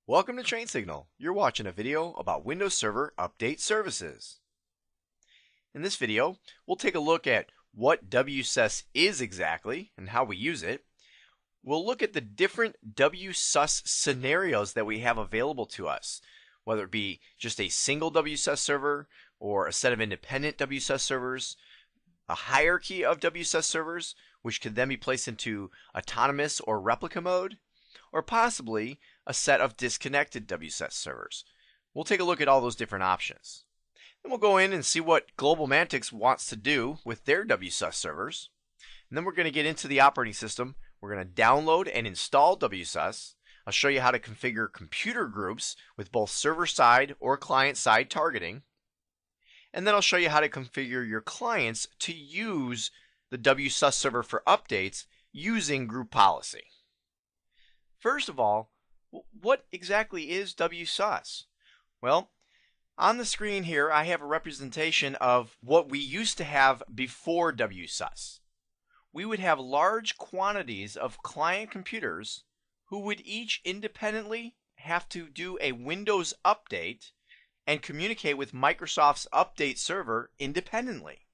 Welcome to Train Signal. You're watching a video about Windows Server Update Services. In this video, we'll take a look at what WSUS is exactly and how we use it. We'll look at the different WSUS scenarios that we have available to us, whether it be just a single WSUS server or a set of independent WSUS servers, a hierarchy of WSUS servers, which could then be placed into autonomous or replica mode, or possibly a set of disconnected WSUS servers. We'll take a look at all those different options. Then we'll go in and see what GlobalMantics wants to do with their WSUS servers. And then we're going to get into the operating system. We're going to download and install WSUS. I'll show you how to configure computer groups with both server-side or client-side targeting. And then I'll show you how to configure your clients to use the WSUS server for updates using group policy. First of all, what exactly is WSUS? Well, on the screen here I have a representation of what we used to have before WSUS. We would have large quantities of client computers who would each independently have to do a Windows update and communicate with Microsoft's update server independently.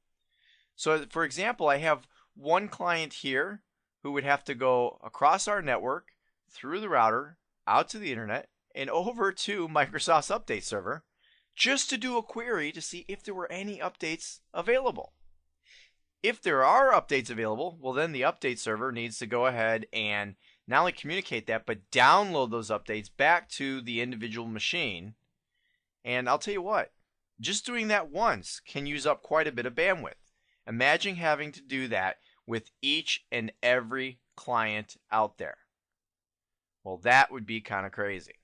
So for example, I have one client here who would have to go across our network through the router, out to the internet, and over to Microsoft's update server just to do a query to see if there were any updates available. If there are updates available, well then the update server needs to go ahead and not only communicate that, but download those updates back to the individual machine. And I'll tell you what, just doing that once can use up quite a bit of bandwidth. Imagine having to do that with each and every client out there. Well, that would be kind of crazy.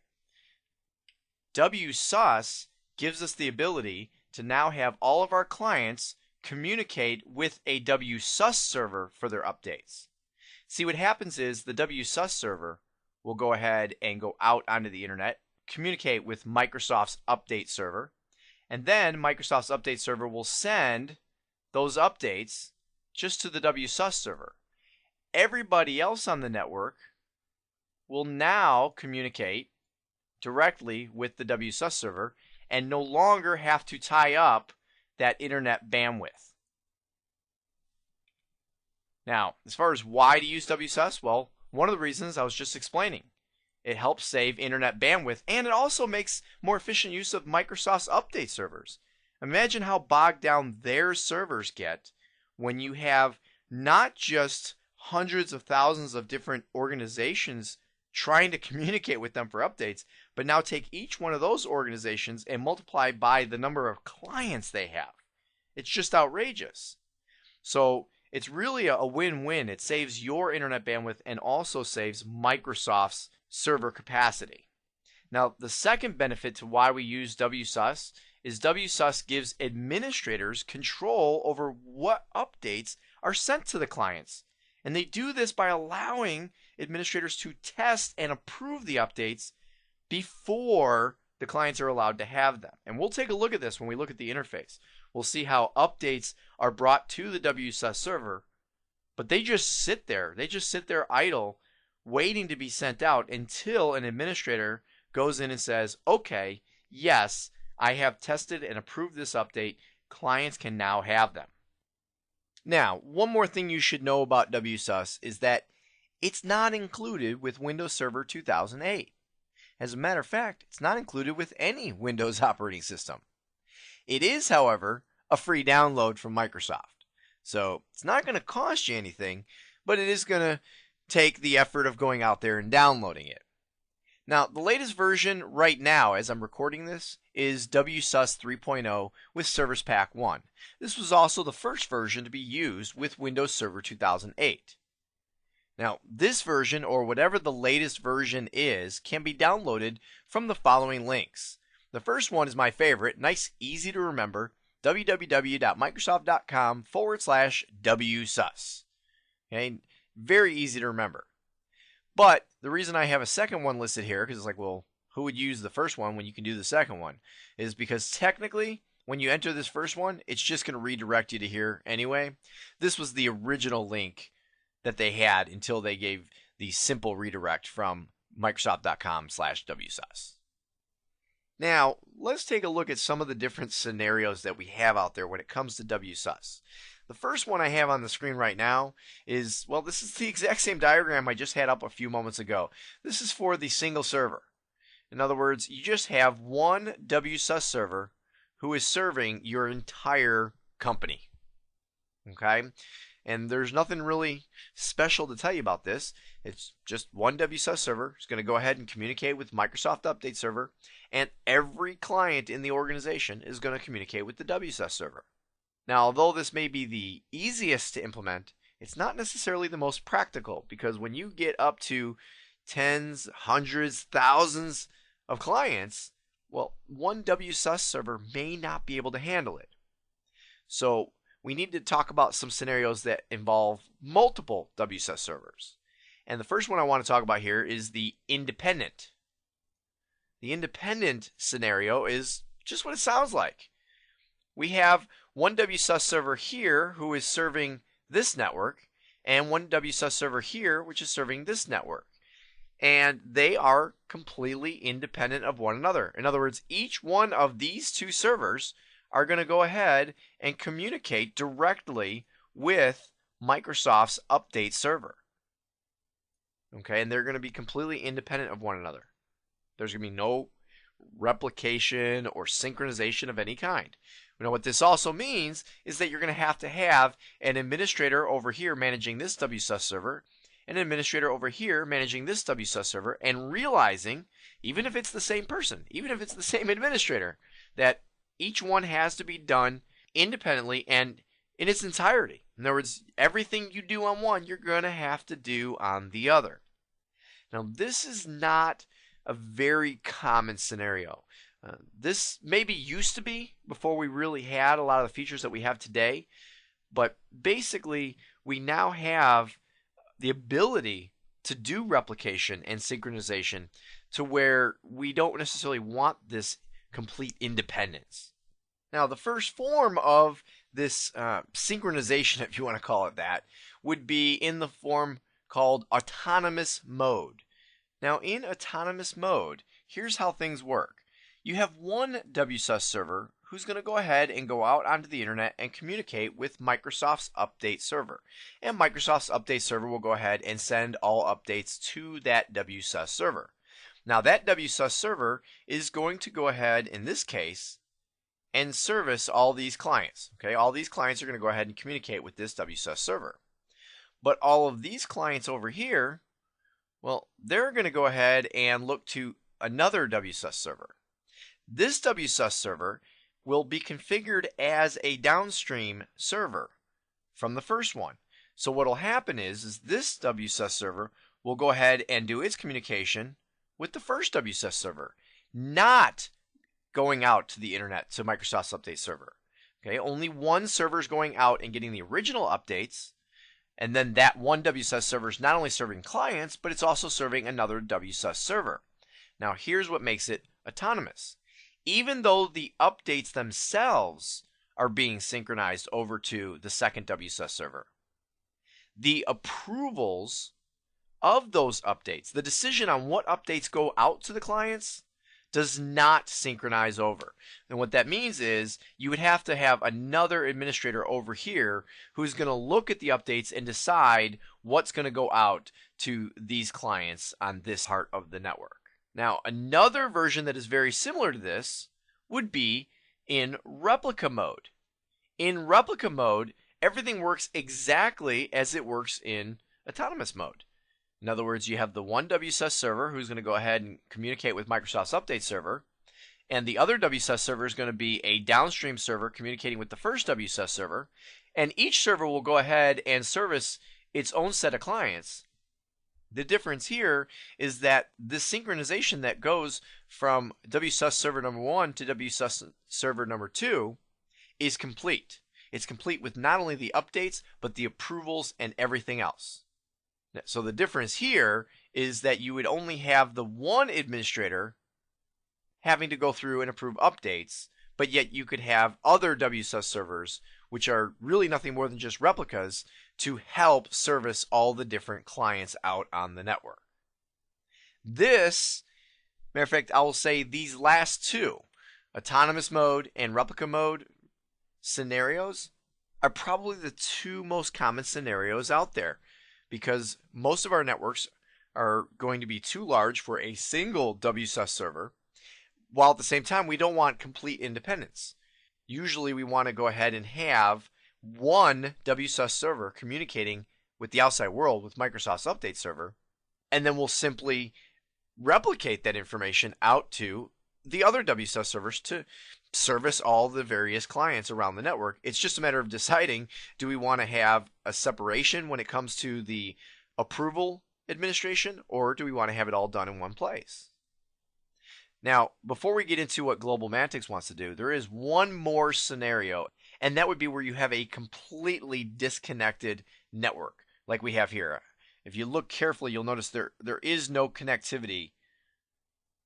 WSUS gives us the ability to now have all of our clients communicate with a WSUS server for their updates. See, what happens is the WSUS server will go ahead and go out onto the internet, communicate with Microsoft's update server, and then Microsoft's update server will send those updates just to the WSUS server. Everybody else on the network will now communicate directly with the WSUS server and no longer have to tie up that internet bandwidth. Now, as far as why to use WSUS, well, one of the reasons I was just explaining. It helps save internet bandwidth, and it also makes more efficient use of Microsoft's update servers. Imagine how bogged down their servers get when you have not just hundreds of thousands of different organizations trying to communicate with them for updates, but now take each one of those organizations and multiply by the number of clients they have. It's just outrageous. So it's really a win-win. It saves your internet bandwidth and also saves Microsoft's server capacity. Now, the second benefit to why we use WSUS is WSUS gives administrators control over what updates are sent to the clients. And they do this by allowing administrators to test and approve the updates before the clients are allowed to have them. And we'll take a look at this when we look at the interface. We'll see how updates are brought to the WSUS server, but they just sit there. They just sit there idle, waiting to be sent out until an administrator goes in and says, okay, yes, I have tested and approved this update. Clients can now have them. Now, one more thing you should know about WSUS is that it's not included with Windows Server 2008. As a matter of fact, it's not included with any Windows operating system. It is, however, a free download from Microsoft. So it's not going to cost you anything, but it is going to take the effort of going out there and downloading it. Now, the latest version right now, as I'm recording this, is WSUS 3.0 with Service Pack 1. This was also the first version to be used with Windows Server 2008. Now, this version, or whatever the latest version is, can be downloaded from the following links. The first one is my favorite, nice, easy to remember, www.microsoft.com/WSUS. Okay, very easy to remember. But the reason I have a second one listed here, because it's like, well, who would use the first one when you can do the second one, is because technically, when you enter this first one, it's just going to redirect you to here anyway. This was the original link that they had until they gave the simple redirect from Microsoft.com/WSUS. Now, let's take a look at some of the different scenarios that we have out there when it comes to WSUS. The first one I have on the screen right now is, well, this is the exact same diagram I just had up a few moments ago. This is for the single server. In other words, you just have one WSUS server who is serving your entire company. Okay? And there's nothing really special to tell you about this. It's just one WSUS server is going to go ahead and communicate with Microsoft Update Server, and every client in the organization is going to communicate with the WSUS server. Now, although this may be the easiest to implement, it's not necessarily the most practical, because when you get up to tens, hundreds, thousands of clients, well, one WSUS server may not be able to handle it. So we need to talk about some scenarios that involve multiple WSUS servers. And the first one I want to talk about here is the independent. The independent scenario is just what it sounds like. We have one WSUS server here who is serving this network, and one WSUS server here which is serving this network. And they are completely independent of one another. In other words, each one of these two servers are going to go ahead and communicate directly with Microsoft's Update Server. Okay, and they're going to be completely independent of one another. There's going to be no replication or synchronization of any kind. You know what this also means is that you're going to have an administrator over here managing this WSUS server, an administrator over here managing this WSUS server, and realizing, even if it's the same person, even if it's the same administrator, that each one has to be done independently and in its entirety. In other words, everything you do on one, you're going to have to do on the other. Now, this is not a very common scenario. This maybe used to be before we really had a lot of the features that we have today, but basically we now have the ability to do replication and synchronization to where we don't necessarily want this complete independence. Now, the first form of this synchronization, if you want to call it that, would be in the form called autonomous mode. Now, in autonomous mode, here's how things work. You have one WSUS server who's going to go ahead and go out onto the internet and communicate with Microsoft's Update Server. And Microsoft's Update Server will go ahead and send all updates to that WSUS server. Now, that WSUS server is going to go ahead, in this case, and service all these clients. Okay, all these clients are going to go ahead and communicate with this WSUS server. But all of these clients over here, well, they're going to go ahead and look to another WSUS server. This WSUS server will be configured as a downstream server from the first one. So what will happen is this WSUS server will go ahead and do its communication with the first WSUS server, not going out to the internet to Microsoft's Update Server. Okay, only one server is going out and getting the original updates, and then that one WSUS server is not only serving clients, but it's also serving another WSUS server. Now, here's what makes it autonomous. Even though the updates themselves are being synchronized over to the second WSUS server, the approvals of those updates, the decision on what updates go out to the clients, does not synchronize over. And what that means is you would have to have another administrator over here who's going to look at the updates and decide what's going to go out to these clients on this part of the network. Now, another version that is very similar to this would be in replica mode. In replica mode, everything works exactly as it works in autonomous mode. In other words, you have the one WSUS server who's going to go ahead and communicate with Microsoft's Update Server, and the other WSUS server is going to be a downstream server communicating with the first WSUS server, and each server will go ahead and service its own set of clients. The difference here is that this synchronization that goes from WSUS server number 1 to WSUS server number 2 is complete. It's complete with not only the updates, but the approvals and everything else. So the difference here is that you would only have the one administrator having to go through and approve updates, but yet you could have other WSUS servers, which are really nothing more than just replicas, to help service all the different clients out on the network. This, matter of fact, I will say these last two, autonomous mode and replica mode scenarios, are probably the two most common scenarios out there, because most of our networks are going to be too large for a single WSUS server, while at the same time we don't want complete independence. Usually we want to go ahead and have one WSUS server communicating with the outside world with Microsoft's update server, and then we'll simply replicate that information out to the other WSUS servers to service all the various clients around the network. It's just a matter of deciding, do we want to have a separation when it comes to the approval administration, or do we want to have it all done in one place? Now, before we get into what GlobalMantics wants to do, there is one more scenario, and that would be where you have a completely disconnected network like we have here. If you look carefully, you'll notice there is no connectivity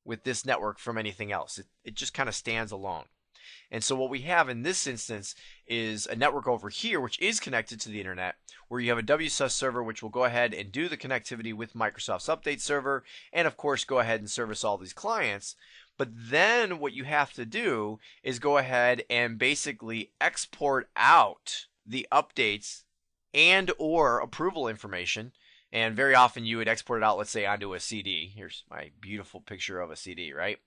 with this network from anything else. It just kind of stands alone. And so what we have in this instance is a network over here which is connected to the internet, where you have a WSUS server which will go ahead and do the connectivity with Microsoft's update server, and of course go ahead and service all these clients. But then what you have to do is go ahead and basically export out the updates and or approval information. And very often you would export it out, let's say, onto a CD. Here's my beautiful picture of a CD, right?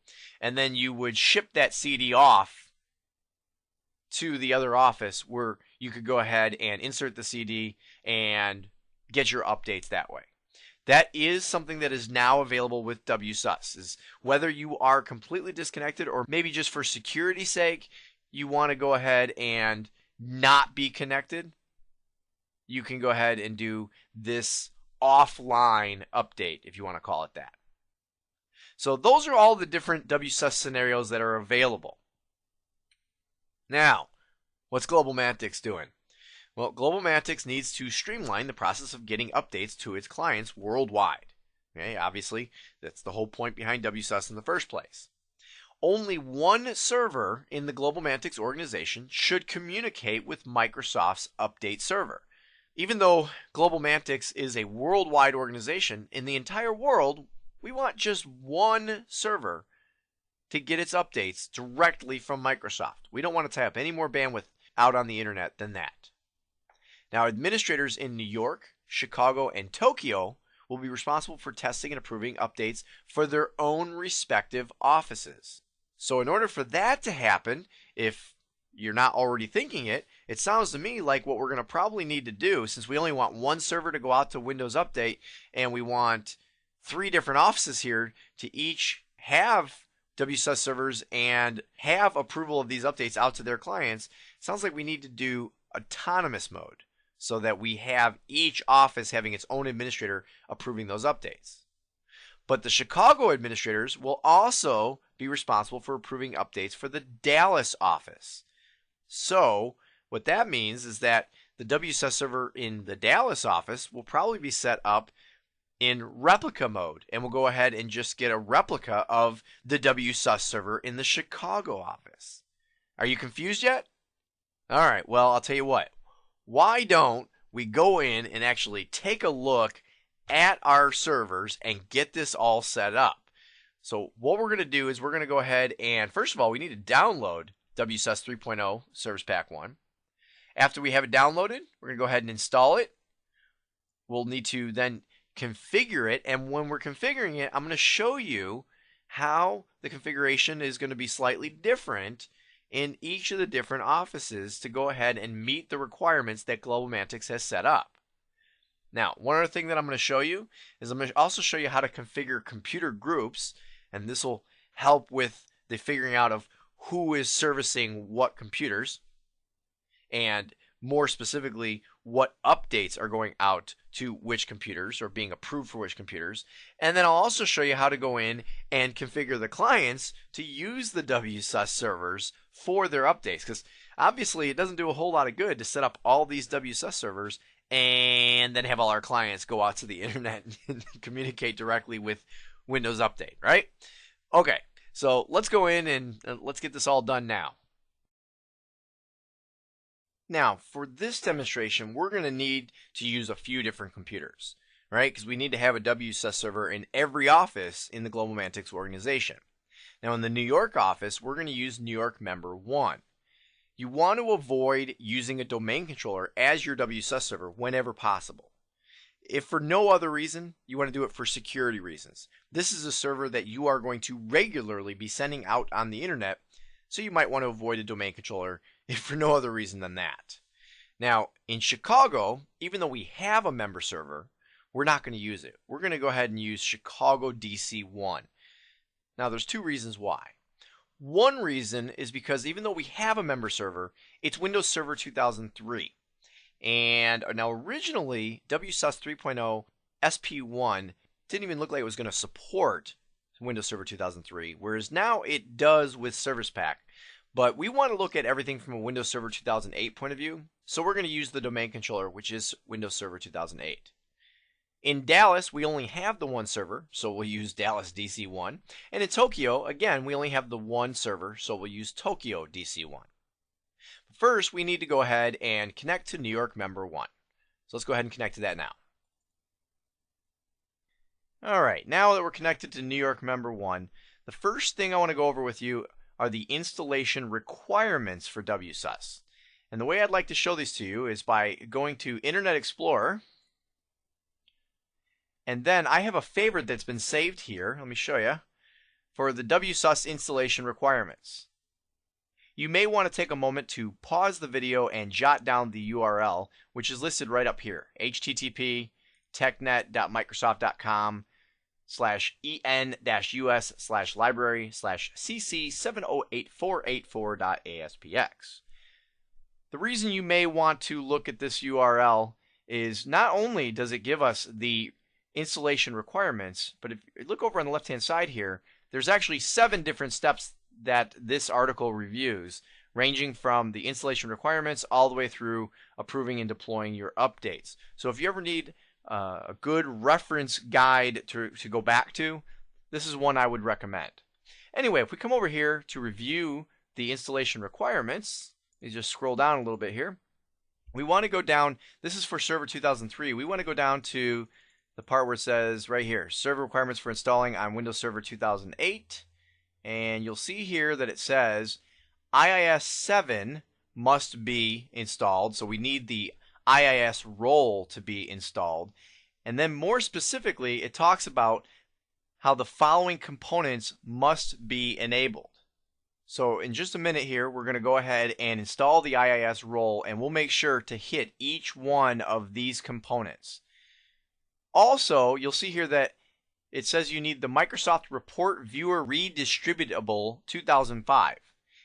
And then you would ship that CD off to the other office, where you could go ahead and insert the CD and get your updates that way. That is something that is now available with WSUS. Is whether you are completely disconnected, or maybe just for security's sake you want to go ahead and not be connected, you can go ahead and do this offline update, if you want to call it that. So those are all the different WSUS scenarios that are available. Now, what's GlobalMantics doing? Well, GlobalMantics needs to streamline the process of getting updates to its clients worldwide. Okay, obviously, that's the whole point behind WSUS in the first place. Only one server in the GlobalMantics organization should communicate with Microsoft's update server. Even though GlobalMantics is a worldwide organization, in the entire world, we want just one server to get its updates directly from Microsoft. We don't want to tie up any more bandwidth out on the internet than that. Now, administrators in New York, Chicago, and Tokyo will be responsible for testing and approving updates for their own respective offices. So in order for that to happen, if you're not already thinking it, it sounds to me like what we're going to probably need to do, since we only want one server to go out to Windows Update, and we want 3 different offices here to each have WSUS servers and have approval of these updates out to their clients, it sounds like we need to do autonomous mode, so that we have each office having its own administrator approving those updates. But the Chicago administrators will also be responsible for approving updates for the Dallas office. So what that means is that the WSUS server in the Dallas office will probably be set up in replica mode, and we'll go ahead and just get a replica of the WSUS server in the Chicago office. Are you confused yet? All right, well, I'll tell you what. Why don't we go in and actually take a look at our servers and get this all set up? So what we're going to do is we're going to go ahead and, first of all, we need to download WSUS 3.0 Service Pack 1. After we have it downloaded, we're going to go ahead and install it. We'll need to then configure it, and when we're configuring it, I'm going to show you how the configuration is going to be slightly different in each of the different offices to go ahead and meet the requirements that GlobalMantics has set up. Now, one other thing that I'm going to show you is I'm going to also show you how to configure computer groups, and this will help with the figuring out of who is servicing what computers, and more specifically, what updates are going out to which computers or being approved for which computers. And then I'll also show you how to go in and configure the clients to use the WSUS servers for their updates, because obviously it doesn't do a whole lot of good to set up all these WSUS servers and then have all our clients go out to the internet and communicate directly with Windows Update, right? Okay, so let's go in and let's get this all done now. Now, for this demonstration, we're going to need to use a few different computers. right? Because we need to have a WSUS server in every office in the Global Mantics organization. Now in the New York office, we're going to use New York member 1. You want to avoid using a domain controller as your WSUS server whenever possible. If for no other reason, you want to do it for security reasons. This is a server that you are going to regularly be sending out on the internet, so you might want to avoid a domain controller if for no other reason than that. Now, in Chicago, even though we have a member server, we're not going to use it. We're going to go ahead and use Chicago DC1. Now, there's 2 reasons why. One reason is because even though we have a member server, it's Windows Server 2003. And now originally, WSUS 3.0 SP1 didn't even look like it was going to support Windows Server 2003, whereas now it does with Service Pack. But we want to look at everything from a Windows Server 2008 point of view, so we're going to use the domain controller, which is Windows Server 2008. In Dallas, we only have the one server, so we'll use Dallas DC1. And in Tokyo, again, we only have the one server, so we'll use Tokyo DC1. First, we need to go ahead and connect to New York member 1. So let's go ahead and connect to that now. Alright, now that we're connected to New York member 1, the first thing I want to go over with you are the installation requirements for WSUS. And the way I'd like to show these to you is by going to Internet Explorer. And then I have a favorite that's been saved here, let me show you, for the WSUS installation requirements. You may want to take a moment to pause the video and jot down the URL, which is listed right up here, http://en-us/library/cc708484.aspx. The reason you may want to look at this URL is not only does it give us the installation requirements, but if you look over on the left-hand side here, there's actually 7 different steps that this article reviews, ranging from the installation requirements all the way through approving and deploying your updates. So if you ever need a good reference guide to go back to, this is one I would recommend. Anyway, if we come over here to review the installation requirements, you just scroll down a little bit here. We want to go down, this is for Server 2003, we want to go down to the part where it says right here, server requirements for installing on Windows Server 2008. And you'll see here that it says IIS 7 must be installed. So we need the IIS role to be installed. And then more specifically, it talks about how the following components must be enabled. So in just a minute here, we're going to go ahead and install the IIS role, and we'll make sure to hit each one of these components. Also, you'll see here that it says you need the Microsoft Report Viewer Redistributable 2005.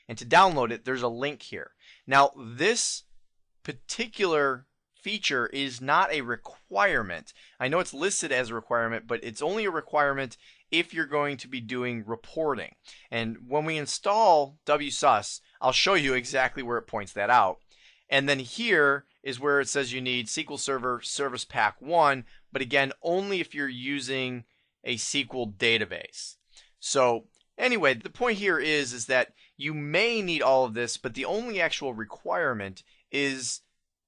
And to download it, there's a link here. Now, this particular feature is not a requirement. I know it's listed as a requirement, but it's only a requirement if you're going to be doing reporting. And when we install WSUS, I'll show you exactly where it points that out. And then here is where it says you need SQL Server Service Pack 1, but again, only if you're using a SQL database. So anyway, the point here is that you may need all of this, but the only actual requirement is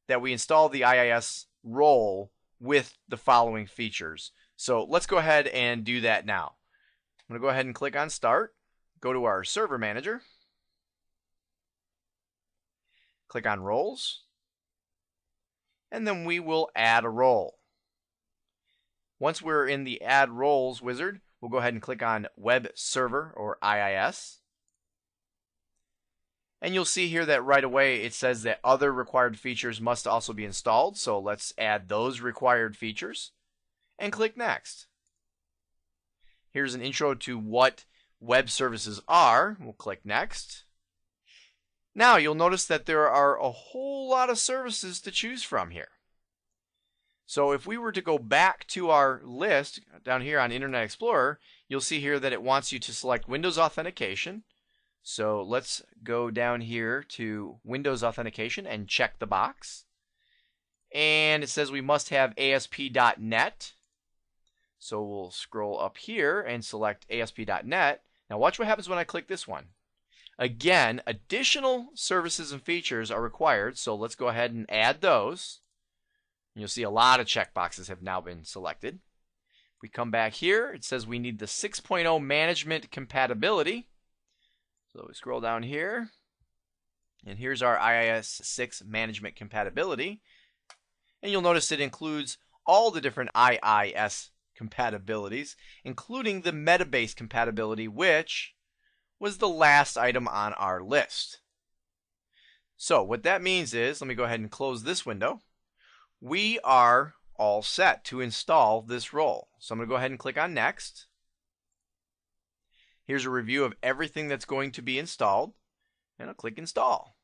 that we install the IIS role with the following features. So let's go ahead and do that now. I'm going to go ahead and click on Start, go to our Server Manager, click on Roles, and then we will add a role. Once we're in the Add Roles wizard, we'll go ahead and click on Web Server or IIS. And you'll see here that right away it says that other required features must also be installed. So let's add those required features and click Next. Here's an intro to what web services are. We'll click Next. Now you'll notice that there are a whole lot of services to choose from here. So if we were to go back to our list down here on Internet Explorer, you'll see here that it wants you to select Windows Authentication. So let's go down here to Windows Authentication and check the box. And it says we must have ASP.NET. So we'll scroll up here and select ASP.NET. Now watch what happens when I click this one. Again, additional services and features are required, so let's go ahead and add those. You'll see a lot of checkboxes have now been selected. If we come back here, it says we need the 6.0 management compatibility. So we scroll down here, and here's our IIS 6 management compatibility. And you'll notice it includes all the different IIS compatibilities, including the Metabase compatibility, which was the last item on our list. So what that means is, let me go ahead and close this window. We are all set to install this role. So I'm going to go ahead and click on Next. Here's a review of everything that's going to be installed, and I'll click Install.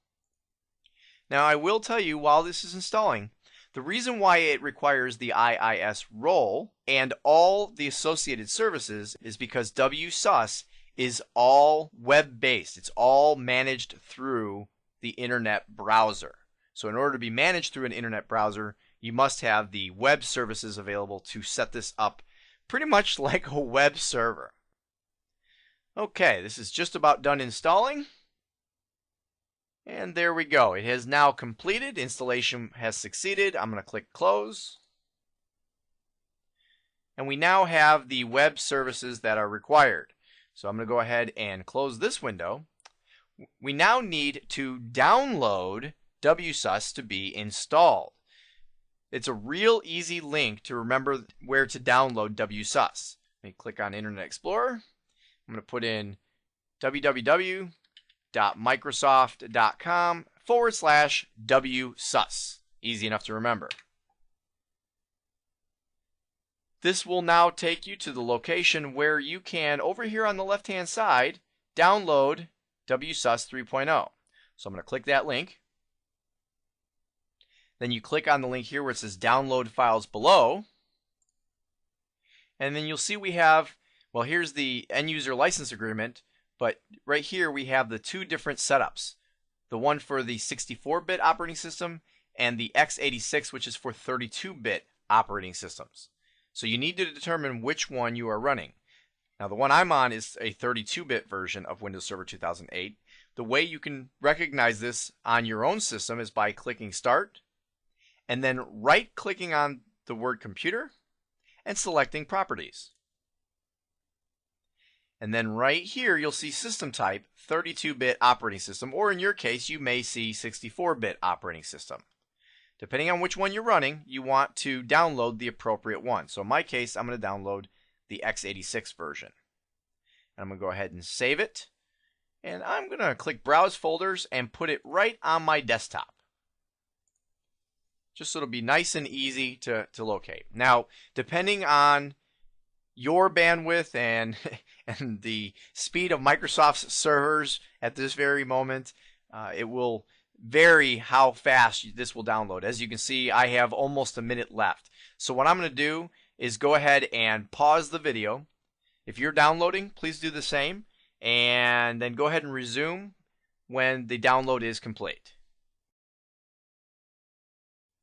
Now I will tell you, while this is installing, the reason why it requires the IIS role and all the associated services is because WSUS is all web-based. It's all managed through the internet browser. So in order to be managed through an internet browser, you must have the web services available to set this up pretty much like a web server. Okay, this is just about done installing. And there we go. It has now completed. Installation has succeeded. I'm going to click Close. And we now have the web services that are required. So I'm going to go ahead and close this window. We now need to download WSUS to be installed. It's a real easy link to remember where to download WSUS. Let me click on Internet Explorer. I'm going to put in www.microsoft.com/WSUS. Easy enough to remember. This will now take you to the location where you can, over here on the left-hand side, download WSUS 3.0. So I'm going to click that link. Then you click on the link here where it says Download Files Below. And then you'll see we have, well, here's the end user license agreement, but right here we have the two different setups. The one for the 64-bit operating system and the x86, which is for 32-bit operating systems. So you need to determine which one you are running. Now the one I'm on is a 32-bit version of Windows Server 2008. The way you can recognize this on your own system is by clicking Start and then right-clicking on the word Computer and selecting Properties. And then right here you'll see System Type 32-bit operating system, or in your case you may see 64-bit operating system. Depending on which one you're running, you want to download the appropriate one. So in my case, I'm going to download the x86 version. And I'm going to go ahead and save it. And I'm going to click Browse Folders and put it right on my desktop, just so it'll be nice and easy to locate. Now, depending on your bandwidth and the speed of Microsoft's servers at this very moment, it will vary how fast this will download. As you can see, I have almost a minute left. So what I'm going to do is go ahead and pause the video. If you're downloading, please do the same, and then go ahead and resume when the download is complete.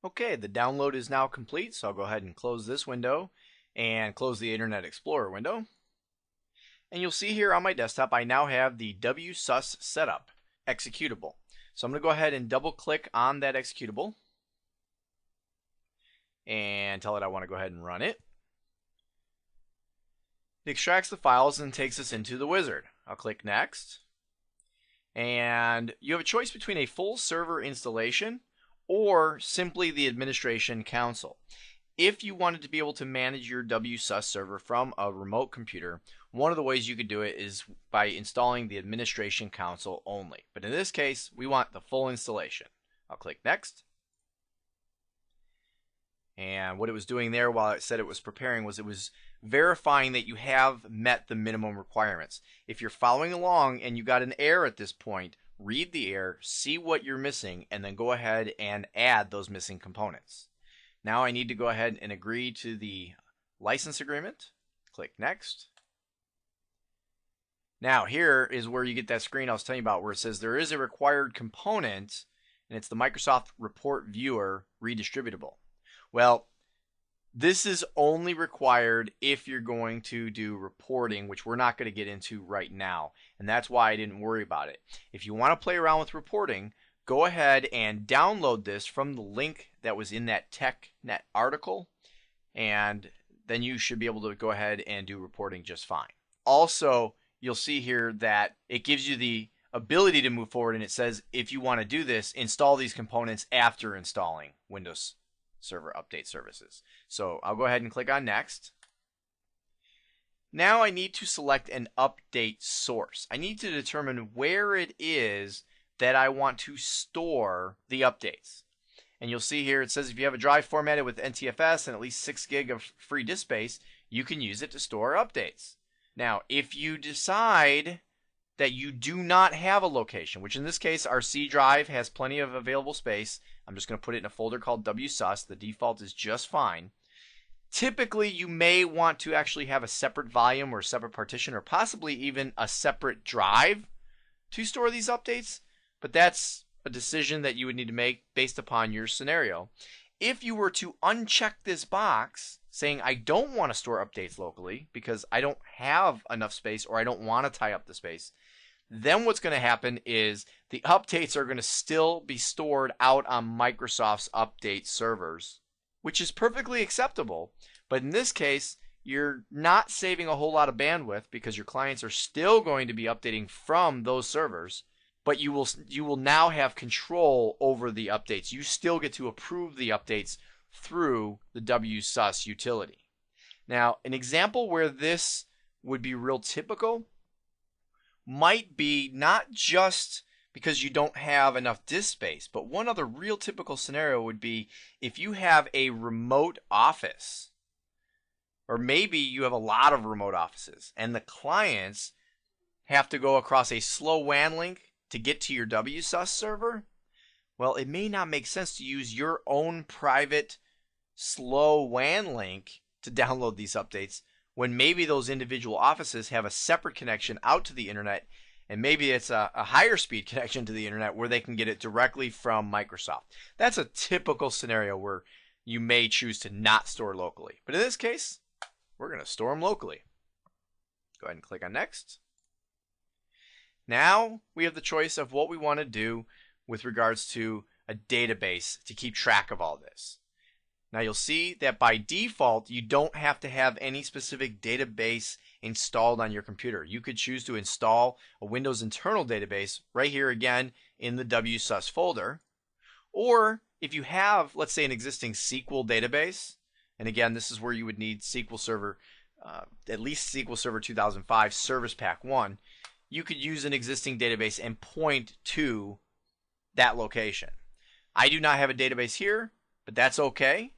Okay, the download is now complete, so I'll go ahead and close this window and close the Internet Explorer window. And you'll see here on my desktop I now have the WSUS setup executable. So I'm going to go ahead and double click on that executable and tell it I want to go ahead and run it. It extracts the files and takes us into the wizard. I'll click Next. And you have a choice between a full server installation or simply the administration console. If you wanted to be able to manage your WSUS server from a remote computer, one of the ways you could do it is by installing the administration console only. But in this case, we want the full installation. I'll click Next. And what it was doing there while it said it was preparing was it was verifying that you have met the minimum requirements. If you're following along and you got an error at this point, read the error, see what you're missing, and then go ahead and add those missing components. Now I need to go ahead and agree to the license agreement. Click Next. Now here is where you get that screen I was telling you about where it says there is a required component, and it's the Microsoft Report Viewer Redistributable. Well, this is only required if you're going to do reporting, which we're not going to get into right now, and that's why I didn't worry about it. If you want to play around with reporting, go ahead and download this from the link that was in that TechNet article, and then you should be able to go ahead and do reporting just fine. Also, you'll see here that it gives you the ability to move forward, and it says if you want to do this, install these components after installing Windows Server Update Services. So I'll go ahead and click on Next. Now I need to select an update source. I need to determine where it is that I want to store the updates. And you'll see here it says if you have a drive formatted with NTFS and at least 6 gig of free disk space, you can use it to store updates. Now, if you decide that you do not have a location, which in this case our C drive has plenty of available space, I'm just going to put it in a folder called WSUS. The default is just fine. Typically, you may want to actually have a separate volume or separate partition or possibly even a separate drive to store these updates, but that's a decision that you would need to make based upon your scenario. If you were to uncheck this box saying I don't want to store updates locally because I don't have enough space or I don't want to tie up the space, then what's going to happen is the updates are going to still be stored out on Microsoft's update servers, which is perfectly acceptable. But in this case, you're not saving a whole lot of bandwidth because your clients are still going to be updating from those servers, but you will now have control over the updates. You still get to approve the updates through the WSUS utility. Now, an example where this would be real typical might be not just because you don't have enough disk space, but one other real typical scenario would be if you have a remote office, or maybe you have a lot of remote offices, and the clients have to go across a slow WAN link to get to your WSUS server. Well, it may not make sense to use your own private slow WAN link to download these updates when maybe those individual offices have a separate connection out to the internet, and maybe it's a higher speed connection to the internet where they can get it directly from Microsoft. That's a typical scenario where you may choose to not store locally. But in this case, we're going to store them locally. Go ahead and click on Next. Now we have the choice of what we want to do with regards to a database to keep track of all this. Now you'll see that by default, you don't have to have any specific database installed on your computer. You could choose to install a Windows internal database right here again in the WSUS folder. Or if you have, let's say, an existing SQL database, and again, this is where you would need SQL Server, at least SQL Server 2005 Service Pack 1, you could use an existing database and point to that location. I do not have a database here, but that's okay,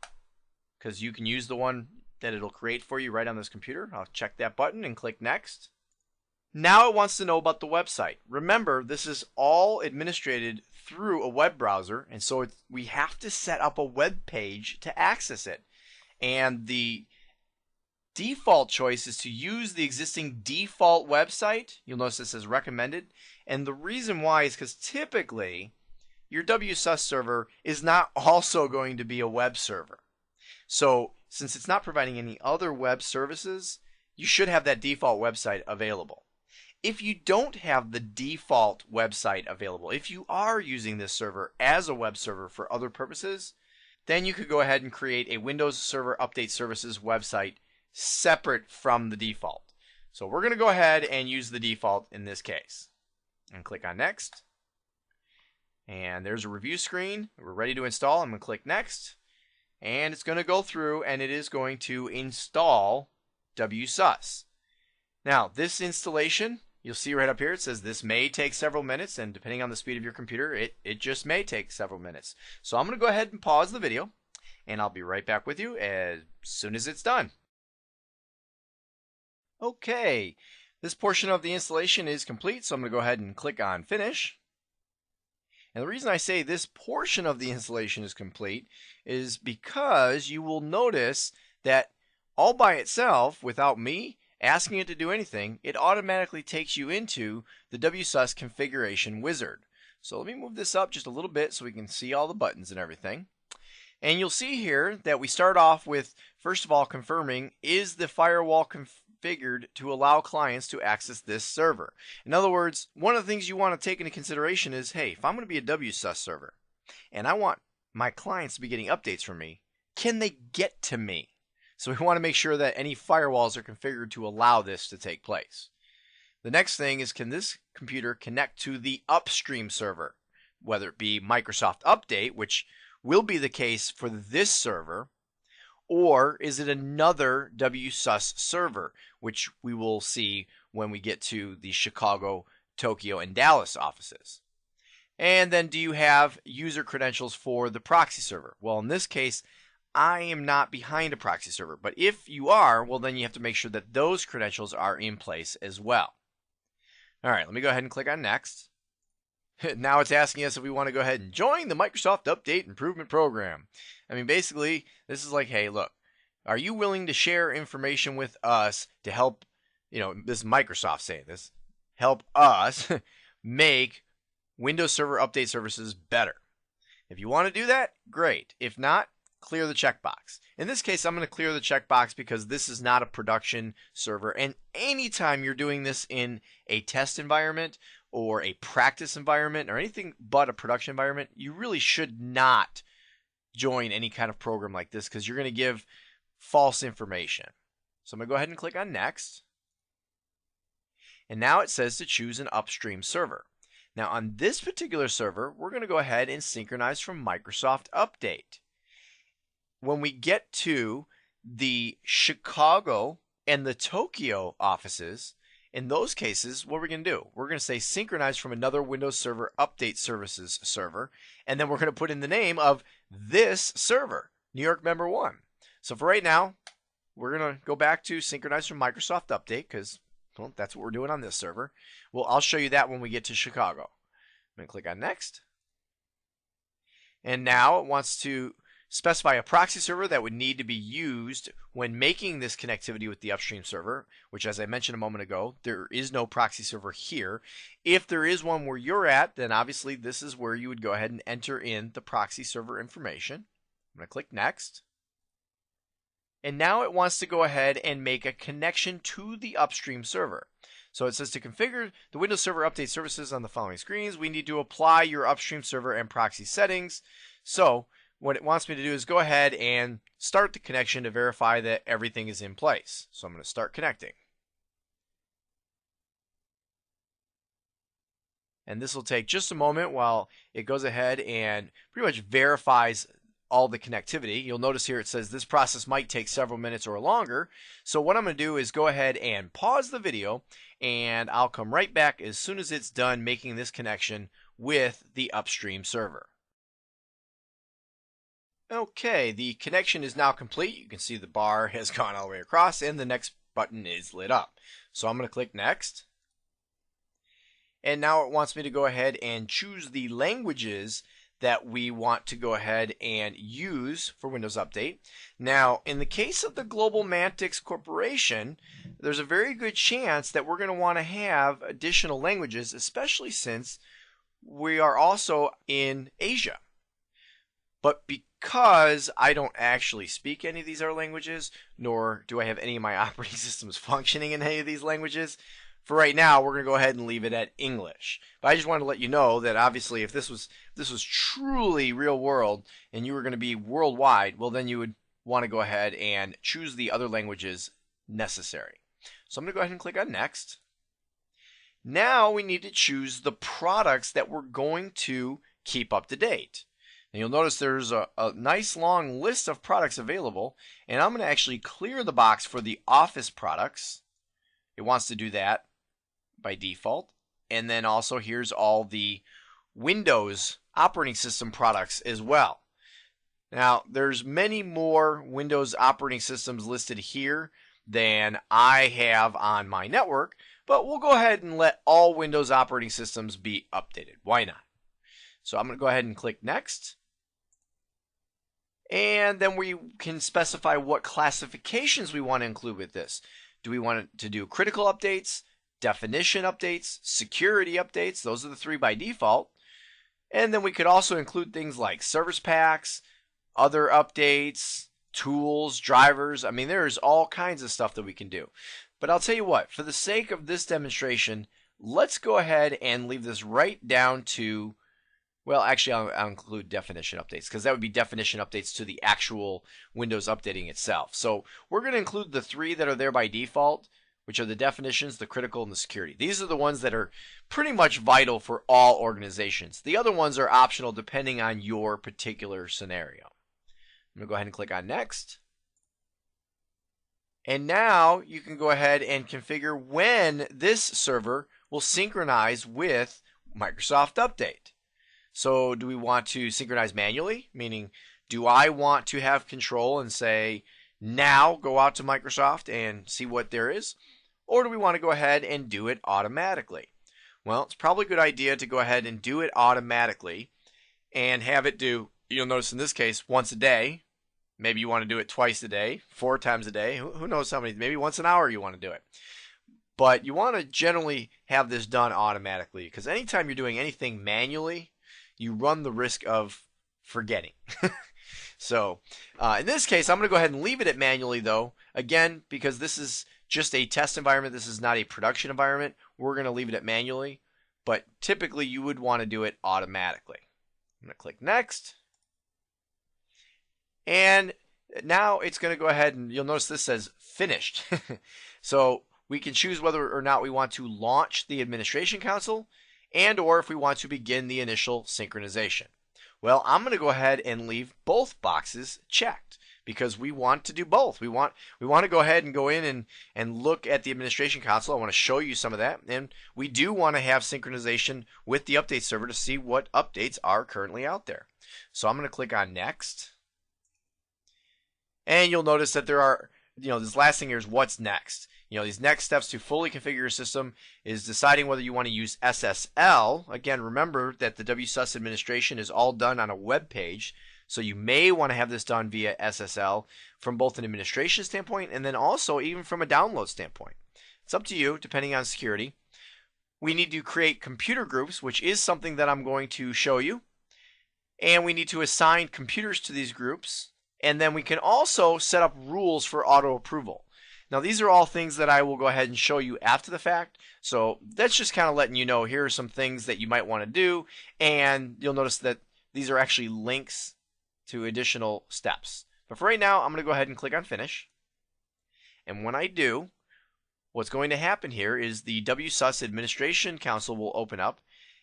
because you can use the one that it'll create for you right on this computer. I'll check that button and click Next. Now it wants to know about the website. Remember, this is all administrated through a web browser, and so we have to set up a web page to access it. And the default choice is to use the existing default website. You'll notice this says recommended. And the reason why is because typically your WSUS server is not also going to be a web server. So since it's not providing any other web services, you should have that default website available. If you don't have the default website available, if you are using this server as a web server for other purposes, then you could go ahead and create a Windows Server Update Services website separate from the default. So we're going to go ahead and use the default in this case. And click on Next. And there's a review screen. We're ready to install. I'm going to click Next. And it's going to go through and it is going to install WSUS. Now, this installation, you'll see right up here, it says this may take several minutes, and depending on the speed of your computer, it just may take several minutes. So I'm going to go ahead and pause the video, and I'll be right back with you as soon as it's done. Okay, this portion of the installation is complete, so I'm going to go ahead and click on Finish. And the reason I say this portion of the installation is complete is because you will notice that all by itself, without me asking it to do anything, it automatically takes you into the WSUS configuration wizard. So let me move this up just a little bit so we can see all the buttons and everything. And you'll see here that we start off with, first of all, confirming, is the firewall configured to allow clients to access this server. In other words, one of the things you want to take into consideration is, hey, if I'm going to be a WSUS server and I want my clients to be getting updates from me, can they get to me? So we want to make sure that any firewalls are configured to allow this to take place. The next thing is, can this computer connect to the upstream server, whether it be Microsoft Update, which will be the case for this server, or is it another WSUS server, which we will see when we get to the Chicago, Tokyo, and Dallas offices. And then, do you have user credentials for the proxy server? Well, in this case, I am not behind a proxy server, but if you are, well, then you have to make sure that those credentials are in place as well. All right, let me go ahead and click on Next. Now it's asking us if we want to go ahead and join the Microsoft Update Improvement Program. I mean, basically, this is like, hey, look, are you willing to share information with us to help, this is Microsoft saying this, help us make Windows Server Update services better? If you want to do that, great. If not, clear the checkbox. In this case, I'm going to clear the checkbox because this is not a production server. And anytime you're doing this in a test environment or a practice environment or anything but a production environment, you really should not join any kind of program like this because you're going to give false information. So I'm going to go ahead and click on Next. And now it says to choose an upstream server. Now on this particular server, we're going to go ahead and synchronize from Microsoft Update. When we get to the Chicago and the Tokyo offices, in those cases, what we're going to do, we're going to say synchronize from another Windows Server Update Services server, and then we're going to put in the name of this server, New York Member 1. So for right now, we're going to go back to synchronize from Microsoft Update because, well, that's what we're doing on this server. Well, I'll show you that when we get to Chicago. I'm going to click on Next. And now it wants to specify a proxy server that would need to be used when making this connectivity with the upstream server, which, as I mentioned a moment ago, there is no proxy server here. If there is one where you're at, then obviously this is where you would go ahead and enter in the proxy server information. I'm going to click Next. And now it wants to go ahead and make a connection to the upstream server. So it says to configure the Windows Server Update services on the following screens, we need to apply your upstream server and proxy settings. So what it wants me to do is go ahead and start the connection to verify that everything is in place. So I'm going to start connecting. And this will take just a moment while it goes ahead and pretty much verifies all the connectivity. You'll notice here it says this process might take several minutes or longer. So what I'm going to do is go ahead and pause the video, and I'll come right back as soon as it's done making this connection with the upstream server. Okay, the connection is now complete. You can see the bar has gone all the way across and the next button is lit up. So I'm going to click Next. And now it wants me to go ahead and choose the languages that we want to go ahead and use for Windows Update. Now, in the case of the Global Mantix Corporation, there's a very good chance that we're going to want to have additional languages, especially since we are also in Asia. But because I don't actually speak any of these other languages, nor do I have any of my operating systems functioning in any of these languages, for right now we're going to go ahead and leave it at English. But I just wanted to let you know that obviously if this was truly real world and you were going to be worldwide, well then you would want to go ahead and choose the other languages necessary. So I'm going to go ahead and click on Next. Now we need to choose the products that we're going to keep up to date. And you'll notice there's a nice long list of products available, and I'm going to actually clear the box for the Office products. It wants to do that by default. And then also here's all the Windows operating system products as well. Now there's many more Windows operating systems listed here than I have on my network, but we'll go ahead and let all Windows operating systems be updated. Why not? So I'm going to go ahead and click Next. And then we can specify what classifications we want to include with this. Do we want to do critical updates, definition updates, security updates? Those are the three by default. And then we could also include things like service packs, other updates, tools, drivers. I mean, there's all kinds of stuff that we can do. But I'll tell you what, for the sake of this demonstration, let's go ahead and leave this right down to, well, actually I'll include definition updates, because that would be definition updates to the actual Windows updating itself. So we're going to include the 3 that are there by default, which are the definitions, the critical, and the security. These are the ones that are pretty much vital for all organizations. The other ones are optional depending on your particular scenario. I'm going to go ahead and click on Next. And now you can go ahead and configure when this server will synchronize with Microsoft Update. So do we want to synchronize manually? Meaning, do I want to have control and say, now go out to Microsoft and see what there is? Or do we want to go ahead and do it automatically? Well, it's probably a good idea to go ahead and do it automatically and have it do, you'll notice in this case, once a day. Maybe you want to do it twice a day, 4 times a day. Who knows how many, maybe once an hour you want to do it. But you want to generally have this done automatically, because anytime you're doing anything manually, you run the risk of forgetting. So in this case, I'm going to go ahead and leave it at manually though. Again, because this is just a test environment, this is not a production environment, we're going to leave it at manually. But typically you would want to do it automatically. I'm going to click Next. And now it's going to go ahead and you'll notice this says finished. So we can choose whether or not we want to launch the administration console and or if we want to begin the initial synchronization. Well, I'm going to go ahead and leave both boxes checked because we want to do both. We want to go ahead and go in and look at the administration console. I want to show you some of that. And we do want to have synchronization with the update server to see what updates are currently out there. So I'm going to click on Next. And you'll notice that there are, this last thing here is what's next. These next steps to fully configure your system is deciding whether you want to use SSL. Again, remember that the WSUS administration is all done on a web page, so you may want to have this done via SSL from both an administration standpoint and then also even from a download standpoint. It's up to you, depending on security. We need to create computer groups, which is something that I'm going to show you. And we need to assign computers to these groups. And then we can also set up rules for auto approval. Now these are all things that I will go ahead and show you after the fact. So that's just kind of letting you know here are some things that you might want to do. And you'll notice that these are actually links to additional steps. But for right now, I'm going to go ahead and click on Finish. And when I do, what's going to happen here is the WSUS Administration Council will open up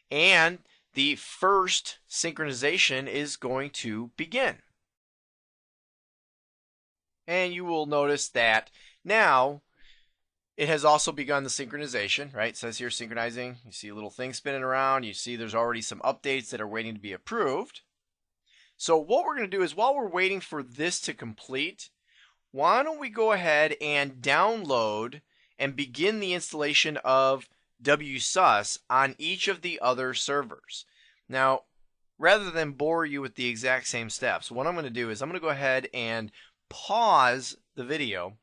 and the first synchronization is going to begin. And you will notice that now it has also begun the synchronization, right? It says here synchronizing. You see a little thing spinning around. You see there's already some updates that are waiting to be approved. So what we're going to do is while we're waiting for this to complete, why don't we go ahead and download and begin the installation of WSUS on each of the other servers. Now, rather than bore you with the exact same steps, what I'm going to do is I'm going to go ahead and pause the video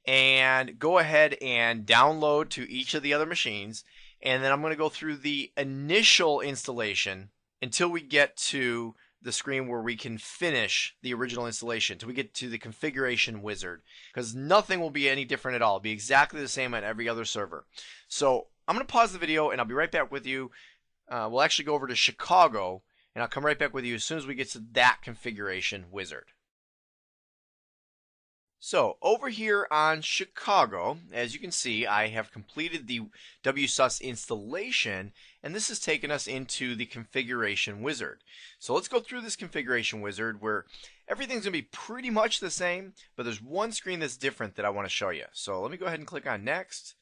and go ahead and download to each of the other machines, and then I'm going to go through the initial installation until we get to the screen where we can finish the original installation, until we get to the configuration wizard, because nothing will be any different at all. It'll be exactly the same on every other server. So I'm going to pause the video and I'll be right back with you. We'll actually go over to Chicago and I'll come right back with you as soon as we get to that configuration wizard. So over here on Chicago, as you can see, I have completed the WSUS installation, and this has taken us into the configuration wizard. So let's go through this configuration wizard where everything's going to be pretty much the same, but there's one screen that's different that I want to show you. So let me go ahead and click on Next.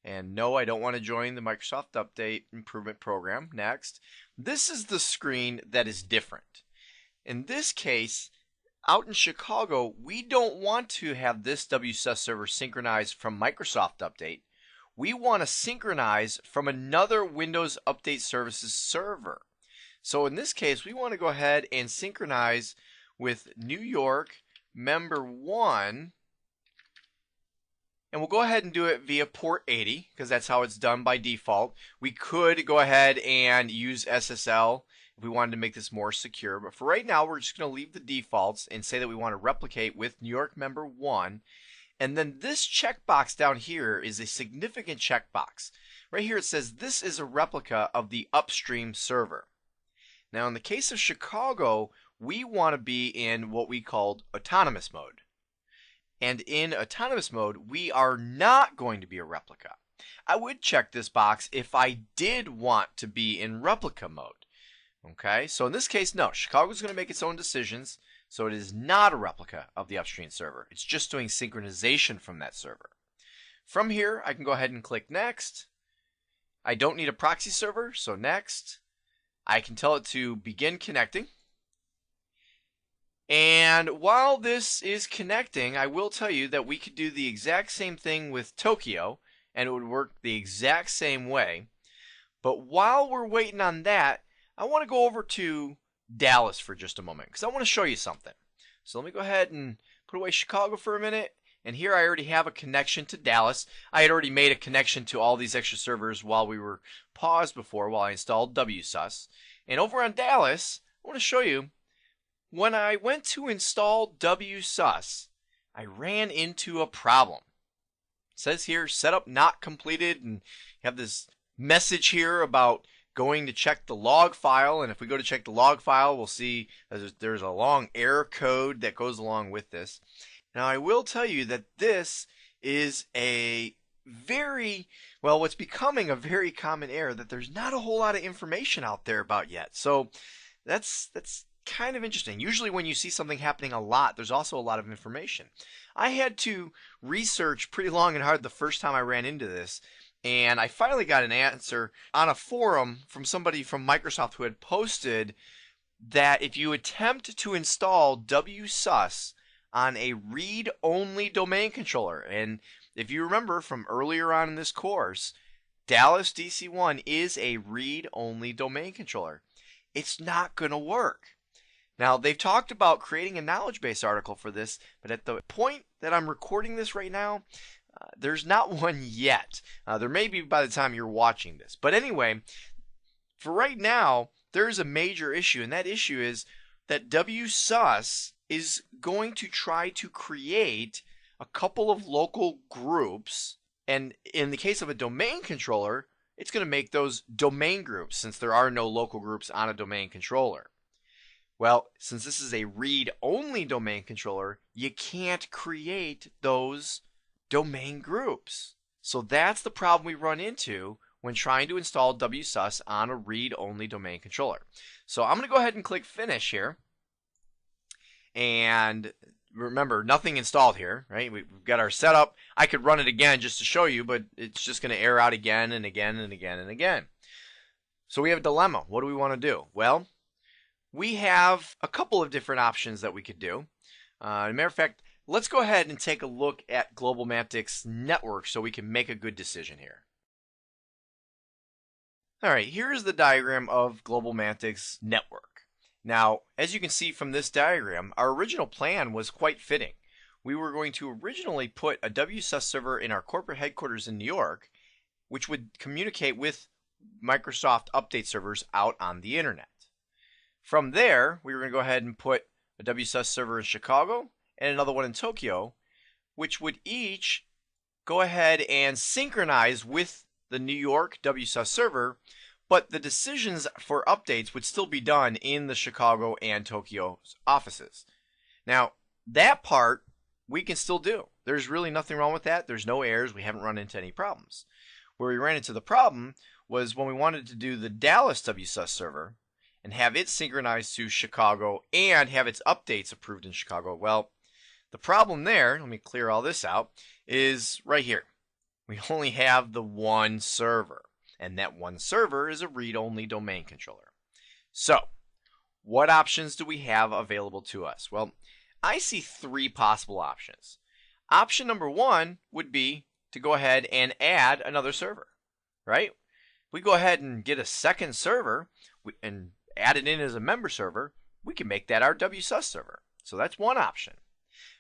And no, I don't want to join the Microsoft Update Improvement Program. Next. This is the screen that is different. In this case, out in Chicago, we don't want to have this WSUS server synchronized from Microsoft Update. We want to synchronize from another Windows Update Services server. So in this case, we want to go ahead and synchronize with New York member 1. And we'll go ahead and do it via port 80 because that's how it's done by default. We could go ahead and use SSL if we wanted to make this more secure. But for right now, we're just going to leave the defaults and say that we want to replicate with New York member 1. And then this checkbox down here is a significant checkbox. Right here it says this is a replica of the upstream server. Now in the case of Chicago, we want to be in what we called autonomous mode. And in autonomous mode, we are not going to be a replica. I would check this box if I did want to be in replica mode. Okay, so in this case, no, Chicago's going to make its own decisions, so it is not a replica of the upstream server. It's just doing synchronization from that server. From here, I can go ahead and click next. I don't need a proxy server, so next. I can tell it to begin connecting. And while this is connecting, I will tell you that we could do the exact same thing with Tokyo, and it would work the exact same way. But while we're waiting on that, I want to go over to Dallas for just a moment, because I want to show you something. So let me go ahead and put away Chicago for a minute. And here I already have a connection to Dallas. I had already made a connection to all these extra servers while we were paused before, while I installed WSUS. And over on Dallas, I want to show you, when I went to install WSUS, I ran into a problem. It says here, setup not completed, and you have this message here about going to check the log file. And if we go to check the log file, we'll see there's a long error code that goes along with this. Now, I will tell you that this is a very, well, what's becoming a very common error that there's not a whole lot of information out there about yet. So that's kind of interesting. Usually when you see something happening a lot, there's also a lot of information. I had to research pretty long and hard the first time I ran into this, and I finally got an answer on a forum from somebody from Microsoft who had posted that if you attempt to install WSUS on a read-only domain controller, and if you remember from earlier on in this course, Dallas DC1 is a read-only domain controller. It's not going to work. Now, they've talked about creating a knowledge base article for this, but at the point that I'm recording this right now, there's not one yet. There may be by the time you're watching this. But anyway, for right now, there's a major issue, and that issue is that WSUS is going to try to create a couple of local groups, and in the case of a domain controller, it's going to make those domain groups since there are no local groups on a domain controller. Well, since this is a read-only domain controller, you can't create those domain groups. So that's the problem we run into when trying to install WSUS on a read-only domain controller. So I'm going to go ahead and click Finish here. And remember, nothing installed here, right? We've got our setup. I could run it again just to show you, but it's just going to error out again and again and again and again. So we have a dilemma. What do we want to do? Well, we have a couple of different options that we could do. As a matter of fact, let's go ahead and take a look at GlobalMantic's network so we can make a good decision here. All right, here's the diagram of GlobalMantic's network. Now, as you can see from this diagram, our original plan was quite fitting. We were going to originally put a WSUS server in our corporate headquarters in New York, which would communicate with Microsoft update servers out on the internet. From there, we were going to go ahead and put a WSUS server in Chicago and another one in Tokyo, which would each go ahead and synchronize with the New York WSUS server, but the decisions for updates would still be done in the Chicago and Tokyo offices. Now, that part we can still do. There's really nothing wrong with that. There's no errors. We haven't run into any problems. Where we ran into the problem was when we wanted to do the Dallas WSUS server and have it synchronized to Chicago and have its updates approved in Chicago. Well, the problem there, let me clear all this out, is right here. We only have the one server, and that one server is a read-only domain controller. So, what options do we have available to us? Well, I see three possible options. Option number one would be to go ahead and add another server, right? We go ahead and get a second server and add it in as a member server, we can make that our WSUS server. So that's one option.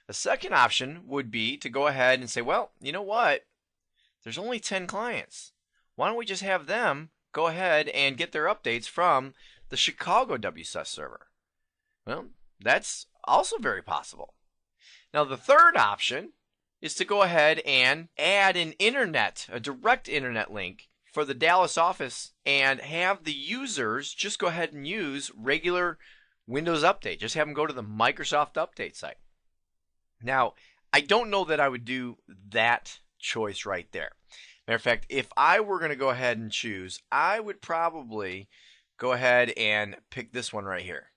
The second option would be to go ahead and say, well, you know what? There's only 10 clients. Why don't we just have them go ahead and get their updates from the Chicago WSUS server? Well, that's also very possible. Now, the third option is to go ahead and add a direct internet link for the Dallas office and have the users just go ahead and use regular Windows Update. Just have them go to the Microsoft Update site. Now, I don't know that I would do that choice right there. Matter of fact, if I were going to go ahead and choose, I would probably go ahead and pick this one right here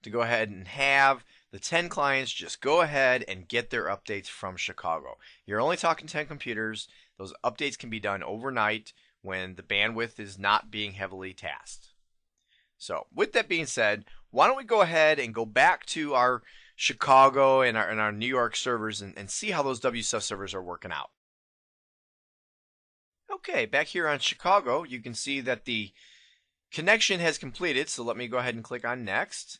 to go ahead and have the 10 clients just go ahead and get their updates from Chicago. You're only talking 10 computers. Those updates can be done overnight when the bandwidth is not being heavily tasked. So with that being said, why don't we go ahead and go back to our Chicago and our New York servers and see how those WSUS servers are working out. Okay, back here on Chicago, you can see that the connection has completed, so let me go ahead and click on Next.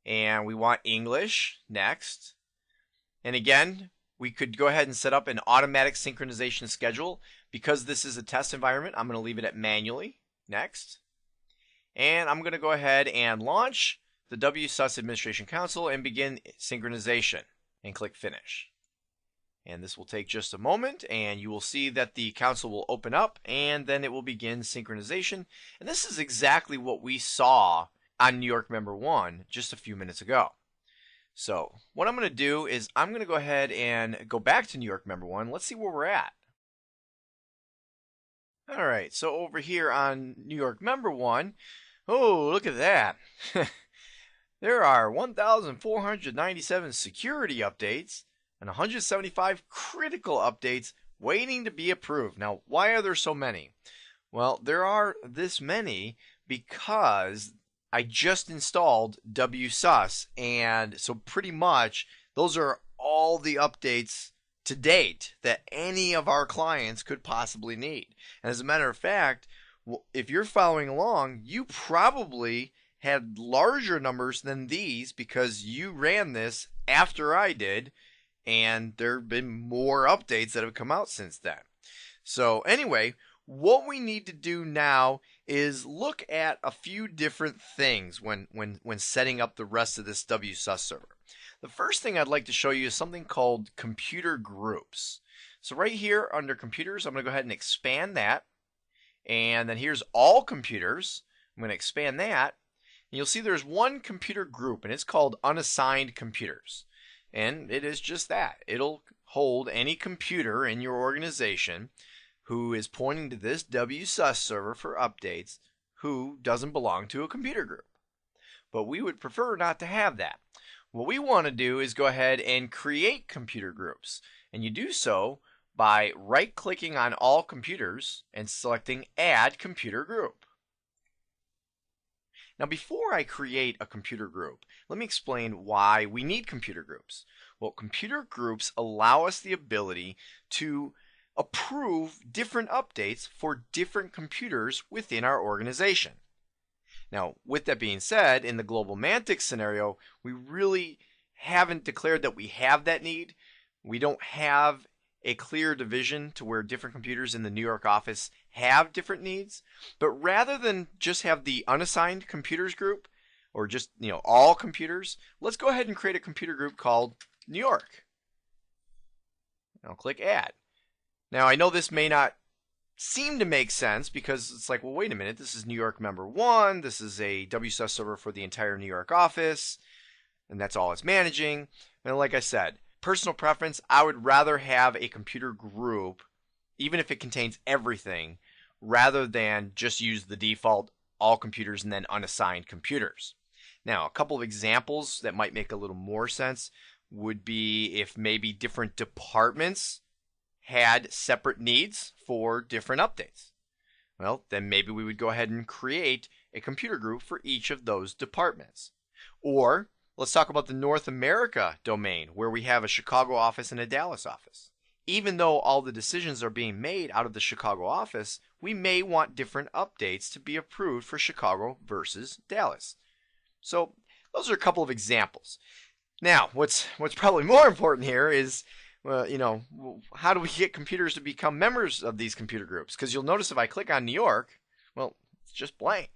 And we want English, Next. And again, we could go ahead and set up an automatic synchronization schedule. Because this is a test environment, I'm going to leave it at manually, Next. And I'm going to go ahead and launch the WSUS Administration Console and begin synchronization and click Finish. And this will take just a moment, and you will see that the console will open up, and then it will begin synchronization. And this is exactly what we saw on New York Member 1 just a few minutes ago. So what I'm going to do is I'm going to go ahead and go back to New York Member 1. Let's see where we're at. All right, so over here on New York Member 1, oh, look at that. There are 1,497 security updates and 175 critical updates waiting to be approved. Now, why are there so many? Well, there are this many because I just installed WSUS, and so pretty much those are all the updates to date that any of our clients could possibly need. And as a matter of fact, if you're following along, you probably had larger numbers than these because you ran this after I did, and there have been more updates that have come out since then. So anyway, what we need to do now is look at a few different things when setting up the rest of this WSUS server. The first thing I'd like to show you is something called computer groups. So right here under computers, I'm going to go ahead and expand that. And then here's all computers. I'm going to expand that. And you'll see there's one computer group, and it's called unassigned computers. And it is just that. It'll hold any computer in your organization who is pointing to this WSUS server for updates who doesn't belong to a computer group. But we would prefer not to have that. What we want to do is go ahead and create computer groups. And you do so by right-clicking on all computers and selecting Add Computer Group. Now, before I create a computer group, let me explain why we need computer groups. Well, computer groups allow us the ability to approve different updates for different computers within our organization. Now, with that being said, in the Global Mantic scenario, we really haven't declared that we have that need. We don't have a clear division to where different computers in the New York office have different needs. But rather than just have the unassigned computers group, or just all computers, let's go ahead and create a computer group called New York. I'll click Add. Now, I know this may not seem to make sense because it's like, well, wait a minute, this is New York Member 1, this is a WSUS server for the entire New York office, and that's all it's managing. And like I said, personal preference, I would rather have a computer group, even if it contains everything, rather than just use the default all computers and then unassigned computers. Now, a couple of examples that might make a little more sense would be if maybe different departments had separate needs for different updates. Well, then maybe we would go ahead and create a computer group for each of those departments. Or let's talk about the North America domain, where we have a Chicago office and a Dallas office. Even though all the decisions are being made out of the Chicago office, we may want different updates to be approved for Chicago versus Dallas. So those are a couple of examples. Now, what's probably more important here is, how do we get computers to become members of these computer groups? Because you'll notice if I click on New York, well, it's just blank.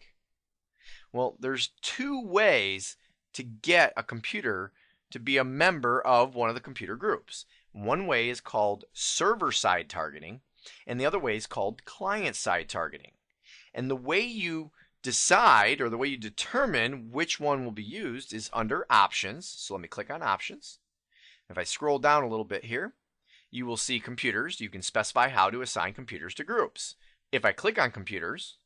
Well, there's two ways to get a computer to be a member of one of the computer groups. One way is called server-side targeting, and the other way is called client-side targeting. And the way you decide, or the way you determine which one will be used, is under Options. So let me click on Options. If I scroll down a little bit here, you will see Computers. You can specify how to assign computers to groups. If I click on Computers,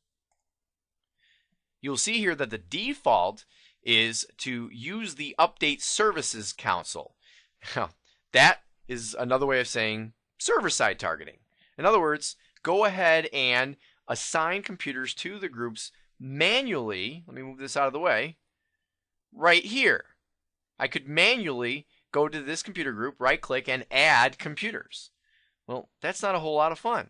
you'll see here that the default is to use the Update Services Console. That is another way of saying server-side targeting. In other words, go ahead and assign computers to the groups manually. Let me move this out of the way. Right here, I could manually go to this computer group, right-click, and add computers. Well, that's not a whole lot of fun.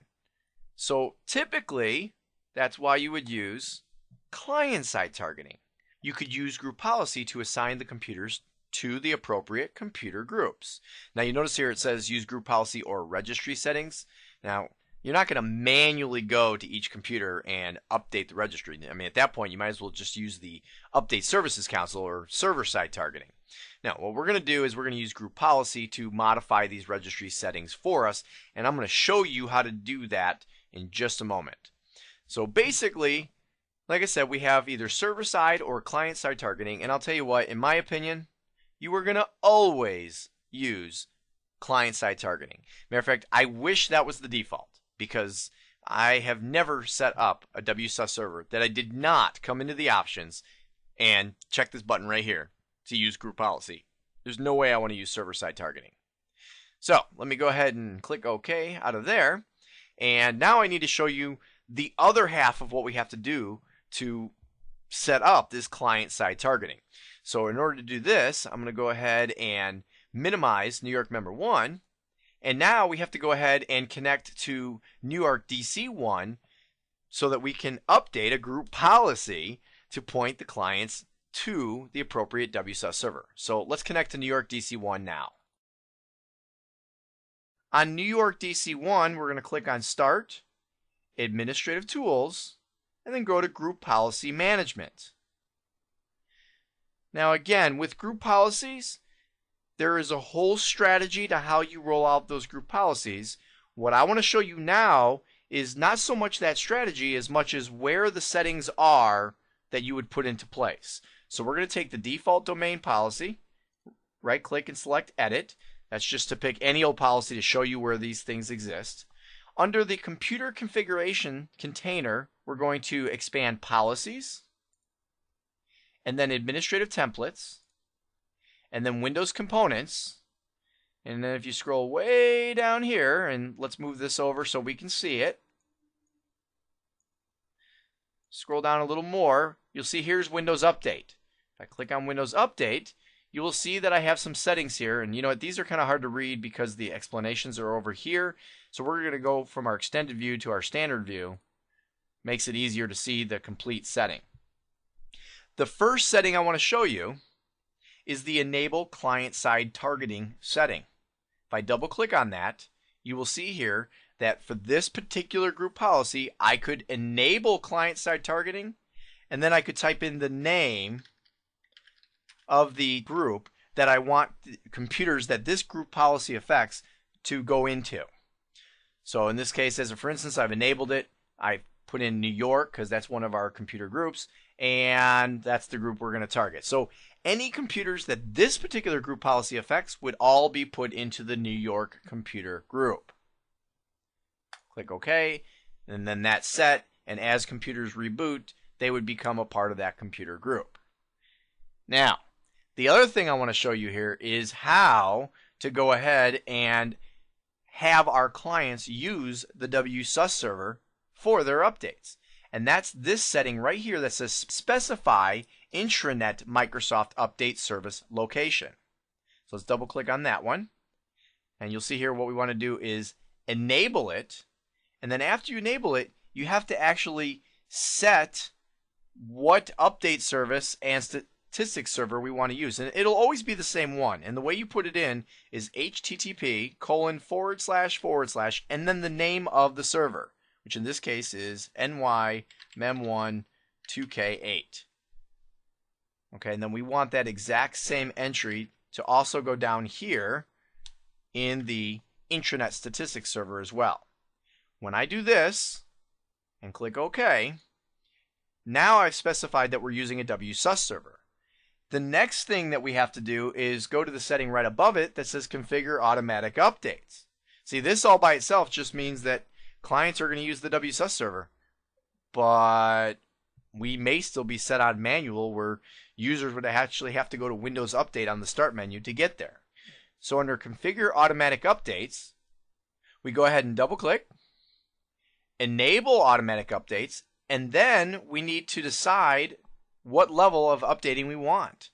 So typically, that's why you would use client-side targeting. You could use group policy to assign the computers to the appropriate computer groups. Now you notice here it says use group policy or registry settings. Now you're not going to manually go to each computer and update the registry. I mean, at that point you might as well just use the Update Services Console or server-side targeting. Now what we're going to do is we're going to use group policy to modify these registry settings for us, and I'm going to show you how to do that in just a moment. So basically, like I said, we have either server-side or client-side targeting, and I'll tell you what, in my opinion, you are going to always use client-side targeting. Matter of fact, I wish that was the default, because I have never set up a WSUS server that I did not come into the options and check this button right here to use group policy. There's no way I want to use server-side targeting. So let me go ahead and click OK out of there. And now I need to show you the other half of what we have to do to set up this client-side targeting. So in order to do this, I'm going to go ahead and minimize New York Member 1. And now we have to go ahead and connect to New York DC1 so that we can update a group policy to point the clients to the appropriate WSUS server. So let's connect to New York DC1 now. On New York DC1, we're going to click on Start, Administrative Tools, and then go to Group Policy Management. Now again, with group policies, there is a whole strategy to how you roll out those group policies. What I want to show you now is not so much that strategy as much as where the settings are that you would put into place. So we're going to take the default domain policy, right click and select Edit. That's just to pick any old policy to show you where these things exist. Under the computer configuration container, we're going to expand policies, and then administrative templates, and then Windows components. And then if you scroll way down here, and let's move this over so we can see it. Scroll down a little more, you'll see here's Windows Update. If I click on Windows Update, you will see that I have some settings here, and you know what, these are kind of hard to read because the explanations are over here. So we're going to go from our extended view to our standard view. Makes it easier to see the complete setting. The first setting I want to show you is the Enable Client-Side Targeting setting. If I double click on that, you will see here that for this particular group policy, I could enable client-side targeting, and then I could type in the name of the group that I want the computers that this group policy affects to go into. So in this case, as for instance, I've enabled it. I put in New York because that's one of our computer groups, and that's the group we're going to target. So any computers that this particular group policy affects would all be put into the New York computer group. Click OK, and then that's set, and as computers reboot, they would become a part of that computer group. Now, the other thing I want to show you here is how to go ahead and have our clients use the WSUS server for their updates. And that's this setting right here that says specify intranet Microsoft Update Service location. So let's double click on that one. And you'll see here what we want to do is enable it. And then after you enable it, you have to actually set what update service and statistics server we want to use. And it'll always be the same one. And the way you put it in is http:// and then the name of the server, which in this case is nymem1-2k8. Okay, and then we want that exact same entry to also go down here in the intranet statistics server as well. When I do this and click OK, now I've specified that we're using a WSUS server. The next thing that we have to do is go to the setting right above it that says configure automatic updates. See, this all by itself just means that clients are going to use the WSUS server, but we may still be set on manual where users would actually have to go to Windows Update on the Start menu to get there. So under Configure Automatic Updates, we go ahead and double click, enable automatic updates, and then we need to decide what level of updating we want.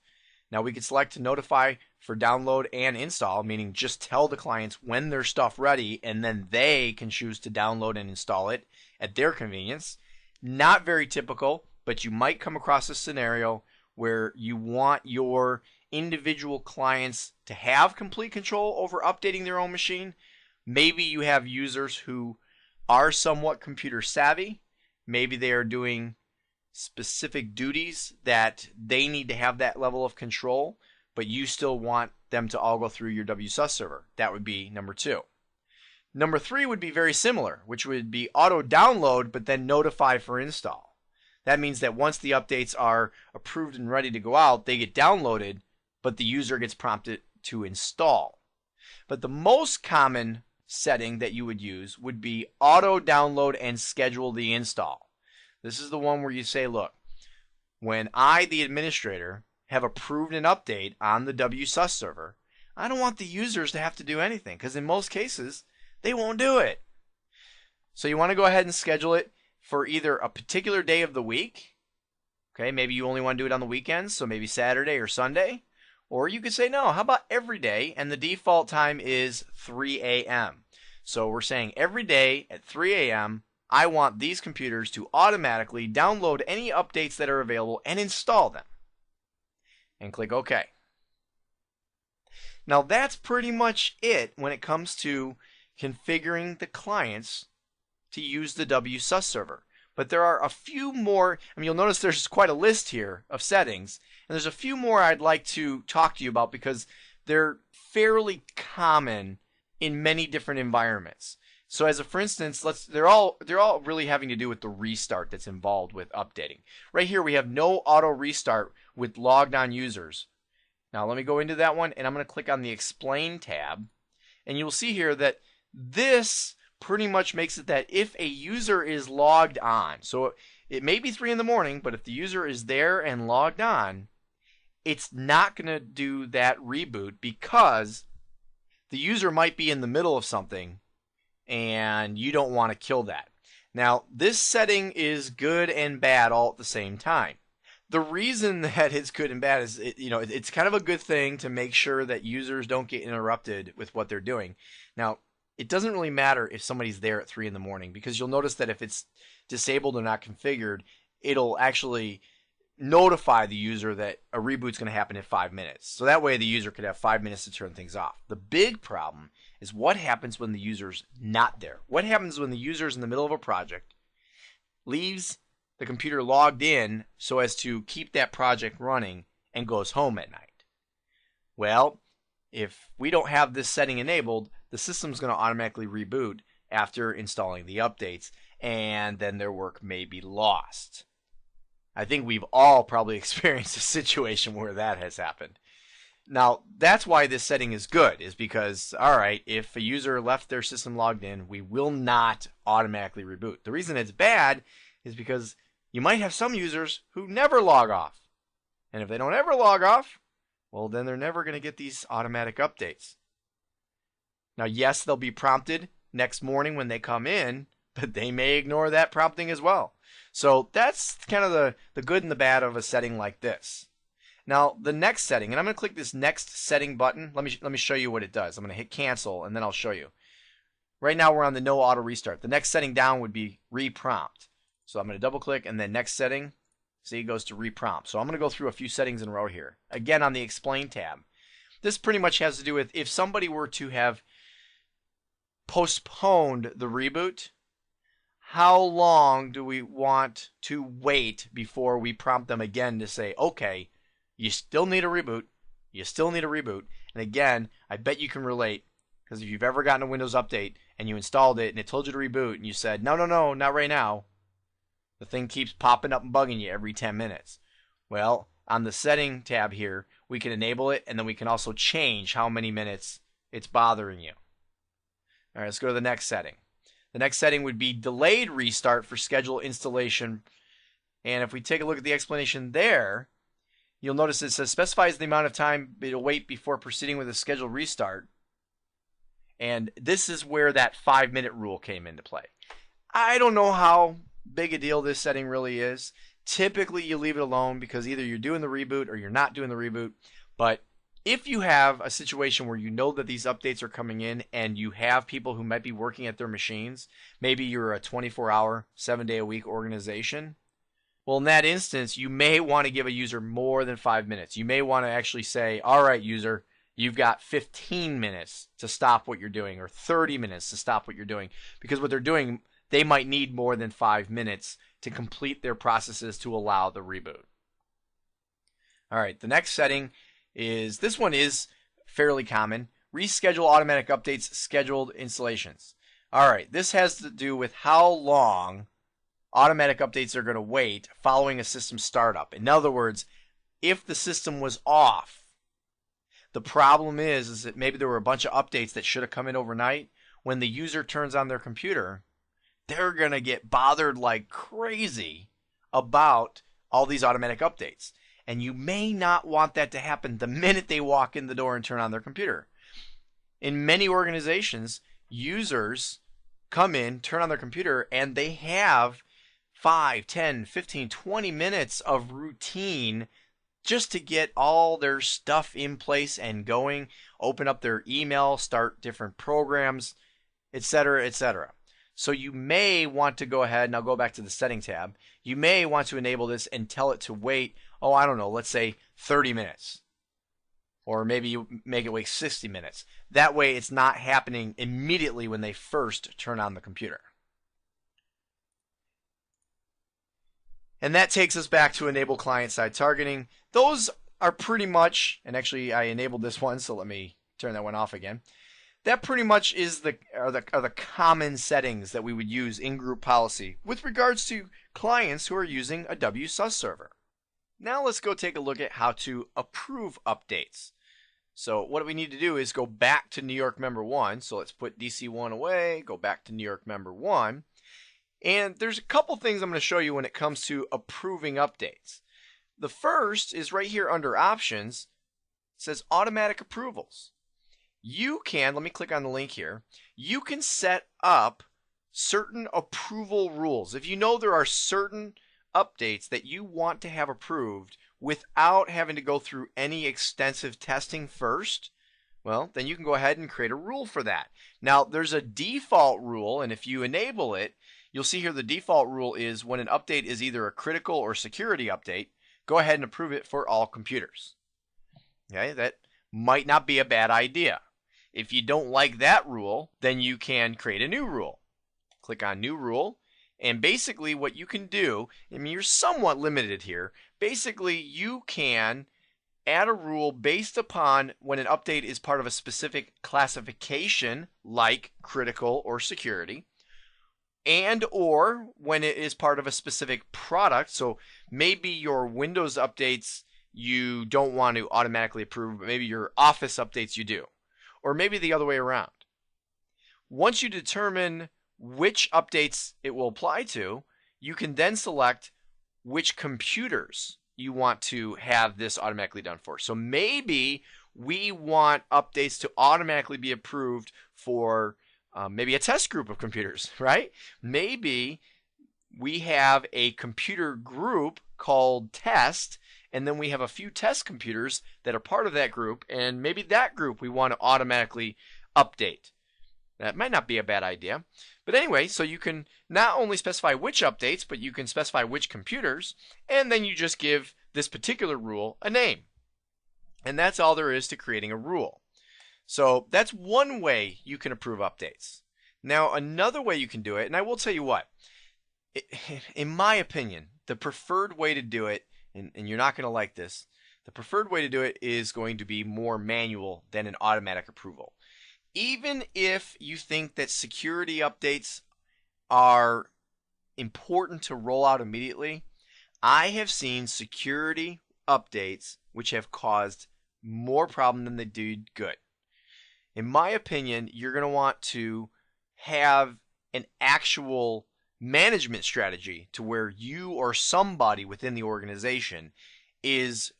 Now we can select to notify for download and install, meaning just tell the clients when their stuff ready and then they can choose to download and install it at their convenience. Not very typical, but you might come across a scenario where you want your individual clients to have complete control over updating their own machine. Maybe you have users who are somewhat computer savvy. Maybe they are doing specific duties that they need to have that level of control, but you still want them to all go through your WSUS server. That would be number 2. Number 3 would be very similar, which would be auto download but then notify for install. That means that once the updates are approved and ready to go out, they get downloaded, but the user gets prompted to install. But the most common setting that you would use would be auto download and schedule the install. This is the one where you say, look, when I, the administrator, have approved an update on the WSUS server, I don't want the users to have to do anything because in most cases, they won't do it. So you want to go ahead and schedule it for either a particular day of the week. Okay, maybe you only want to do it on the weekends, so maybe Saturday or Sunday. Or you could say, no, how about every day? And the default time is 3 a.m. So we're saying every day at 3 a.m., I want these computers to automatically download any updates that are available and install them. And click OK. Now that's pretty much it when it comes to configuring the clients to use the WSUS server. But there are a few more, you'll notice there's quite a list here of settings, and there's a few more I'd like to talk to you about because they're fairly common in many different environments. So as a for instance, they're all really having to do with the restart that's involved with updating. Right here we have no auto restart with logged on users. Now let me go into that one and I'm going to click on the Explain tab, and you'll see here that this pretty much makes it that if a user is logged on, so it may be 3 in the morning, but if the user is there and logged on, it's not going to do that reboot because the user might be in the middle of something and you don't want to kill that. Now, this setting is good and bad all at the same time. The reason that it's good and bad is, it's kind of a good thing to make sure that users don't get interrupted with what they're doing. Now, it doesn't really matter if somebody's there at 3 in the morning because you'll notice that if it's disabled or not configured, it'll actually notify the user that a reboot's going to happen in 5 minutes. So that way the user could have 5 minutes to turn things off. The big problem is what happens when the user's not there. What happens when the user's in the middle of a project, leaves the computer logged in so as to keep that project running, and goes home at night? Well, if we don't have this setting enabled, the system's going to automatically reboot after installing the updates, and then their work may be lost. I think we've all probably experienced a situation where that has happened. Now, that's why this setting is good, is because, alright, if a user left their system logged in, we will not automatically reboot. The reason it's bad is because you might have some users who never log off. And if they don't ever log off, well, then they're never going to get these automatic updates. Now, yes, they'll be prompted next morning when they come in, but they may ignore that prompting as well. So that's kind of the good and the bad of a setting like this. Now, the next setting, and I'm going to click this next setting button. Let me show you what it does. I'm going to hit cancel, and then I'll show you. Right now, we're on the no auto restart. The next setting down would be reprompt. So I'm going to double click, and then next setting, see, it goes to reprompt. So I'm going to go through a few settings in a row here. Again, on the Explain tab. This pretty much has to do with if somebody were to have postponed the reboot, how long do we want to wait before we prompt them again to say, okay, you still need a reboot, you still need a reboot. And again, I bet you can relate, Because if you've ever gotten a Windows update and you installed it and it told you to reboot and you said, no, no, no, not right now, the thing keeps popping up and bugging you every 10 minutes. Well, on the setting tab here, we can enable it, and then we can also change how many minutes it's bothering you. All right, let's go to the next setting. The next setting would be delayed restart for scheduled installation. And if we take a look at the explanation there, you'll notice it says specifies the amount of time it'll wait before proceeding with a scheduled restart. And this is where that 5-minute rule came into play. I don't know how big a deal this setting really is. Typically, you leave it alone because either you're doing the reboot or you're not doing the reboot. But if you have a situation where you know that these updates are coming in and you have people who might be working at their machines, maybe you're a 24-hour, 7-day-a-week organization, well, in that instance, you may want to give a user more than 5 minutes. You may want to actually say, all right, user, you've got 15 minutes to stop what you're doing, or 30 minutes to stop what you're doing. Because what they're doing, they might need more than 5 minutes to complete their processes to allow the reboot. All right, the next setting is, this one is fairly common, reschedule automatic updates, scheduled installations. All right, this has to do with how long automatic updates are going to wait following a system startup. In other words, if the system was off, the problem is that maybe there were a bunch of updates that should have come in overnight. When the user turns on their computer, they're going to get bothered like crazy about all these automatic updates. And you may not want that to happen the minute they walk in the door and turn on their computer. In many organizations, users come in, turn on their computer, and they have 5, 10, 15, 20 minutes of routine just to get all their stuff in place and going, open up their email, start different programs, etc., etc. So you may want to go ahead, and I'll go back to the setting tab. You may want to enable this and tell it to wait, oh, I don't know, let's say 30 minutes. Or maybe you make it wait 60 minutes. That way it's not happening immediately when they first turn on the computer. And that takes us back to enable client-side targeting. Those are pretty much, and actually I enabled this one, so let me turn that one off again. That pretty much is are the common settings that we would use in group policy with regards to clients who are using a WSUS server. Now let's go take a look at how to approve updates. So what we need to do is go back to New York Member 1. So let's put DC1 away, go back to New York Member 1. And there's a couple things I'm going to show you when it comes to approving updates. The first is right here under Options. It says Automatic Approvals. You can, let me click on the link here, you can set up certain approval rules. If you know there are certain updates that you want to have approved without having to go through any extensive testing first, well, then you can go ahead and create a rule for that. Now, there's a default rule, and if you enable it, you'll see here the default rule is when an update is either a critical or security update, go ahead and approve it for all computers. Okay, that might not be a bad idea. If you don't like that rule, then you can create a new rule. Click on New Rule, and basically what you can do, I mean, you're somewhat limited here. Basically, you can add a rule based upon when an update is part of a specific classification, like critical or security, and or when it is part of a specific product. So maybe your Windows updates you don't want to automatically approve, but maybe your Office updates you do. Or maybe the other way around. Once you determine which updates it will apply to, you can then select which computers you want to have this automatically done for. So maybe we want updates to automatically be approved for maybe a test group of computers, right? Maybe we have a computer group called test, and then we have a few test computers that are part of that group, and maybe that group we want to automatically update. That might not be a bad idea. But anyway, so you can not only specify which updates, but you can specify which computers, and then you just give this particular rule a name. And that's all there is to creating a rule. So that's one way you can approve updates. Now, another way you can do it, and I will tell you what, in my opinion, the preferred way to do it, and you're not going to like this, the preferred way to do it is going to be more manual than an automatic approval. Even if you think that security updates are important to roll out immediately, I have seen security updates which have caused more problem than they did good. In my opinion, you're going to want to have an actual management strategy to where you or somebody within the organization is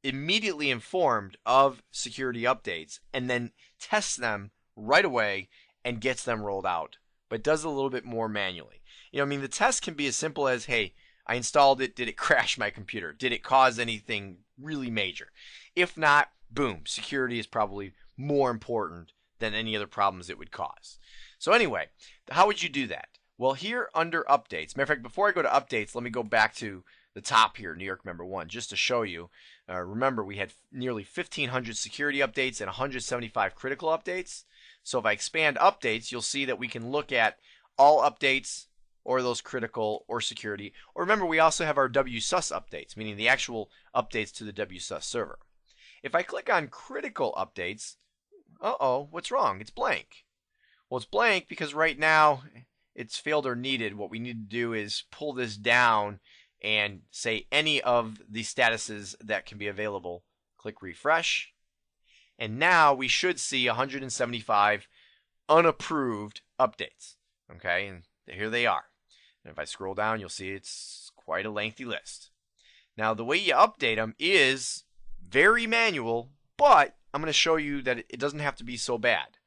immediately informed of security updates and then tests them right away and gets them rolled out, but does it a little bit more manually. I mean, the test can be as simple as, hey, I installed it. Did it crash my computer? Did it cause anything really major? If not, boom, security is probably more important than any other problems it would cause. So anyway, how would you do that? Well, here under updates, matter of fact, before I go to updates, let me go back to the top here, New York Member 1, just to show you. Remember, we had nearly 1,500 security updates and 175 critical updates. So if I expand updates, you'll see that we can look at all updates, or those critical or security. Or remember, we also have our WSUS updates, meaning the actual updates to the WSUS server. If I click on critical updates, what's wrong? It's blank. Well, it's blank because right now it's failed or needed. What we need to do is pull this down and say any of the statuses that can be available. Click refresh. And now we should see 175 unapproved updates. Okay, and here they are. And if I scroll down, you'll see it's quite a lengthy list. Now, the way you update them is very manual, but I'm going to show you that it doesn't have to be so bad.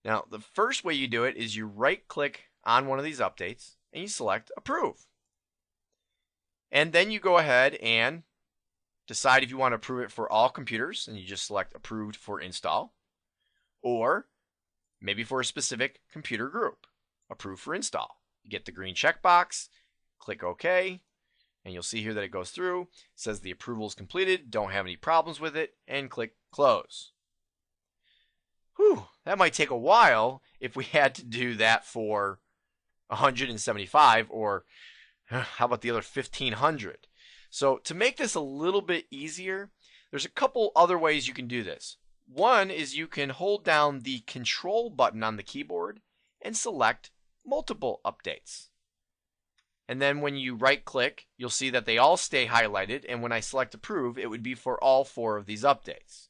Now, the first way you do it is you right-click on one of these updates, and you select Approve. And then you go ahead and decide if you want to approve it for all computers, and you just select Approved for Install. Or maybe for a specific computer group, Approve for Install. You get the green checkbox, click OK, and you'll see here that it goes through. It says the approval is completed, don't have any problems with it, and click Close. Whew, that might take a while if we had to do that for 175, or how about the other 1,500? So to make this a little bit easier, there's a couple other ways you can do this. One is you can hold down the Control button on the keyboard and select multiple updates. And then when you right click, you'll see that they all stay highlighted, and when I select Approve, it would be for all 4 of these updates.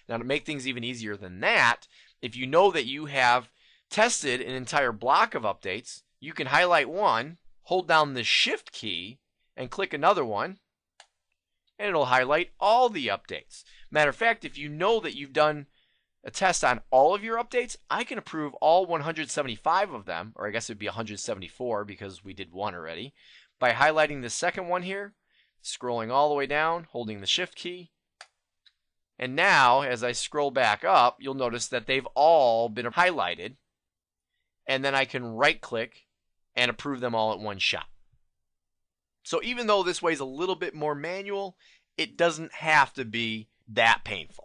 Now, to make things even easier than that, if you know that you have tested an entire block of updates, you can highlight one, hold down the Shift key, and click another one, and it'll highlight all the updates. Matter of fact, if you know that you've done a test on all of your updates, I can approve all 175 of them, or I guess it would be 174 because we did one already, by highlighting the second one here, scrolling all the way down, holding the Shift key. And now, as I scroll back up, you'll notice that they've all been highlighted, and then I can right-click and approve them all at one shot. So even though this way is a little bit more manual, it doesn't have to be that painful.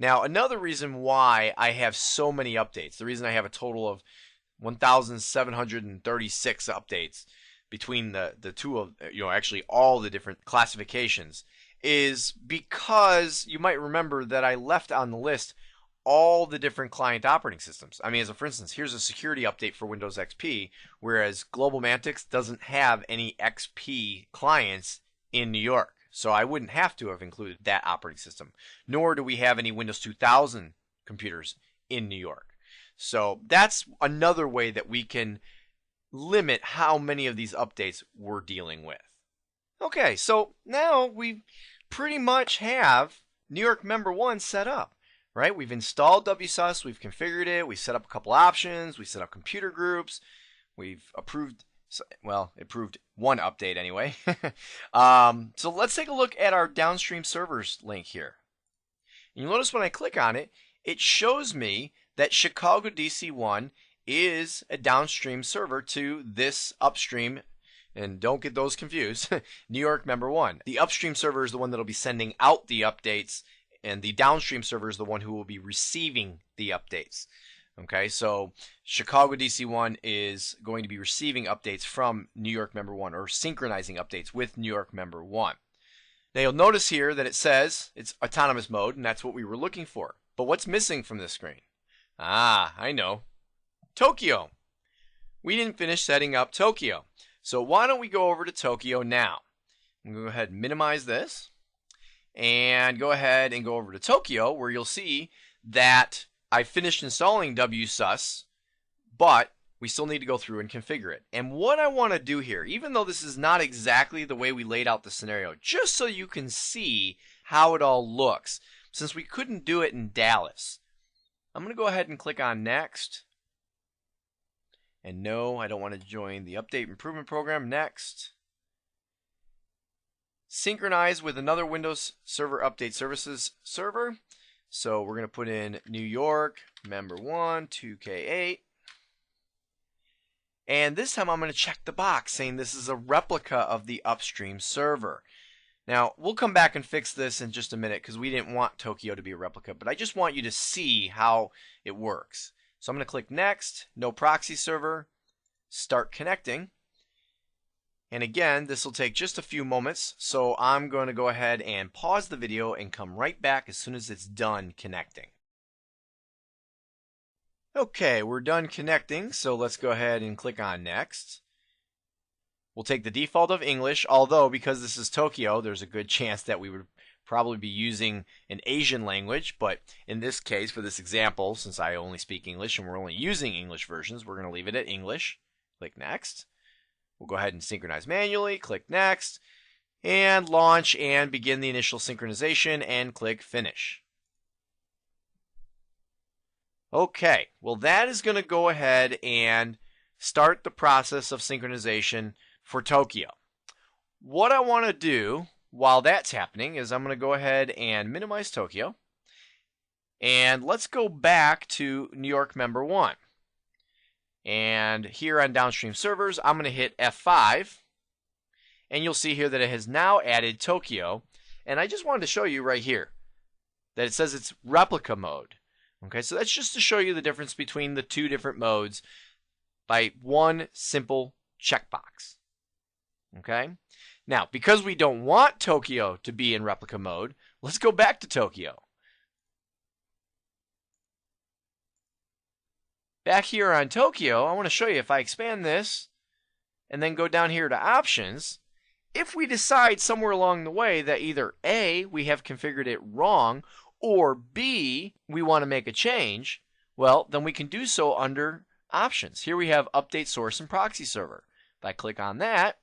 Now, another reason why I have so many updates, the reason I have a total of 1,736 updates between the two of, actually all the different classifications, is because you might remember that I left on the list all the different client operating systems. I mean, for instance, here's a security update for Windows XP, whereas Global Mantix doesn't have any XP clients in New York. So I wouldn't have to have included that operating system, nor do we have any Windows 2000 computers in New York. So that's another way that we can limit how many of these updates we're dealing with. Okay, so now we pretty much have New York Member 1 set up, right? We've installed WSUS, we've configured it, we set up a couple options, we set up computer groups, we've approved, well, approved one update anyway. So let's take a look at our downstream servers link here. And you'll notice when I click on it, it shows me that Chicago DC1 is a downstream server to this upstream, and don't get those confused, New York Member 1. The upstream server is the one that will be sending out the updates, and the downstream server is the one who will be receiving the updates. Okay, so Chicago DC1 is going to be receiving updates from New York Member 1, or synchronizing updates with New York Member 1. Now you'll notice here that it says it's autonomous mode, and that's what we were looking for. But what's missing from this screen? Ah, I know. Tokyo. We didn't finish setting up Tokyo. So why don't we go over to Tokyo now? I'm going to go ahead and minimize this and go ahead and go over to Tokyo, where you'll see that I finished installing WSUS, but we still need to go through and configure it. And what I want to do here, even though this is not exactly the way we laid out the scenario, just so you can see how it all looks, since we couldn't do it in Dallas, I'm going to go ahead and click on Next. And no, I don't want to join the Update Improvement Program. Next. Synchronize with another Windows Server Update Services server. So we're going to put in New York, member 1, 2K8. And this time I'm going to check the box saying this is a replica of the upstream server. Now, we'll come back and fix this in just a minute because we didn't want Tokyo to be a replica, but I just want you to see how it works. So I'm going to click Next, No Proxy Server, Start Connecting. And again, this will take just a few moments, so I'm going to go ahead and pause the video and come right back as soon as it's done connecting. Okay, we're done connecting, so let's go ahead and click on Next. We'll take the default of English, although because this is Tokyo, there's a good chance that we would probably be using an Asian language, but in this case, for this example, since I only speak English and we're only using English versions, we're going to leave it at English. Click Next. We'll go ahead and synchronize manually, click Next, and launch and begin the initial synchronization, and click Finish. Okay, well that is going to go ahead and start the process of synchronization for Tokyo. What I want to do while that's happening is I'm going to go ahead and minimize Tokyo, and let's go back to New York member 1. And here on downstream servers, I'm going to hit F5, and you'll see here that it has now added Tokyo. And I just wanted to show you right here that it says it's replica mode. Okay, so that's just to show you the difference between the two different modes by one simple checkbox. Okay, now because we don't want Tokyo to be in replica mode, let's go back to Tokyo. Back here on Tokyo, I want to show you if I expand this and then go down here to options, if we decide somewhere along the way that either A, we have configured it wrong, or B, we want to make a change, well, then we can do so under options. Here we have update source and proxy server. If I click on that,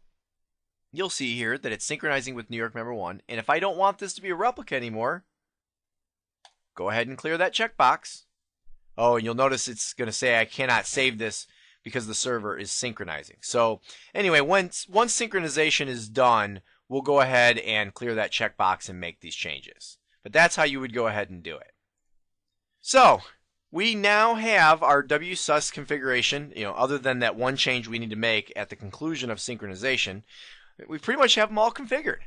you'll see here that it's synchronizing with New York member 1. And if I don't want this to be a replica anymore, go ahead and clear that checkbox. Oh, and you'll notice it's going to say I cannot save this because the server is synchronizing. So anyway, once synchronization is done, we'll go ahead and clear that checkbox and make these changes. But that's how you would go ahead and do it. So we now have our WSUS configuration, other than that one change we need to make at the conclusion of synchronization. We pretty much have them all configured.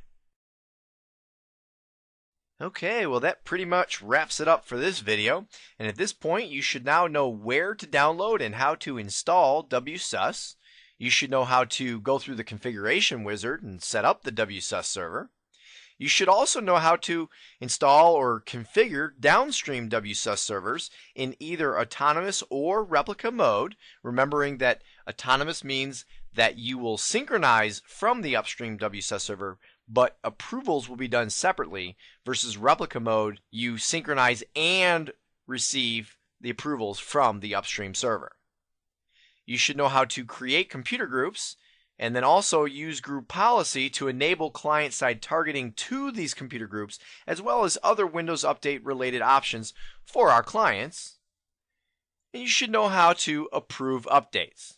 Okay, well that pretty much wraps it up for this video, and at this point you should now know where to download and how to install WSUS. You should know how to go through the configuration wizard and set up the WSUS server. You should also know how to install or configure downstream WSUS servers in either autonomous or replica mode, remembering that autonomous means that you will synchronize from the upstream WSUS server, but approvals will be done separately, versus replica mode, you synchronize and receive the approvals from the upstream server. You should know how to create computer groups and then also use group policy to enable client-side targeting to these computer groups, as well as other Windows Update related options for our clients. And you should know how to approve updates.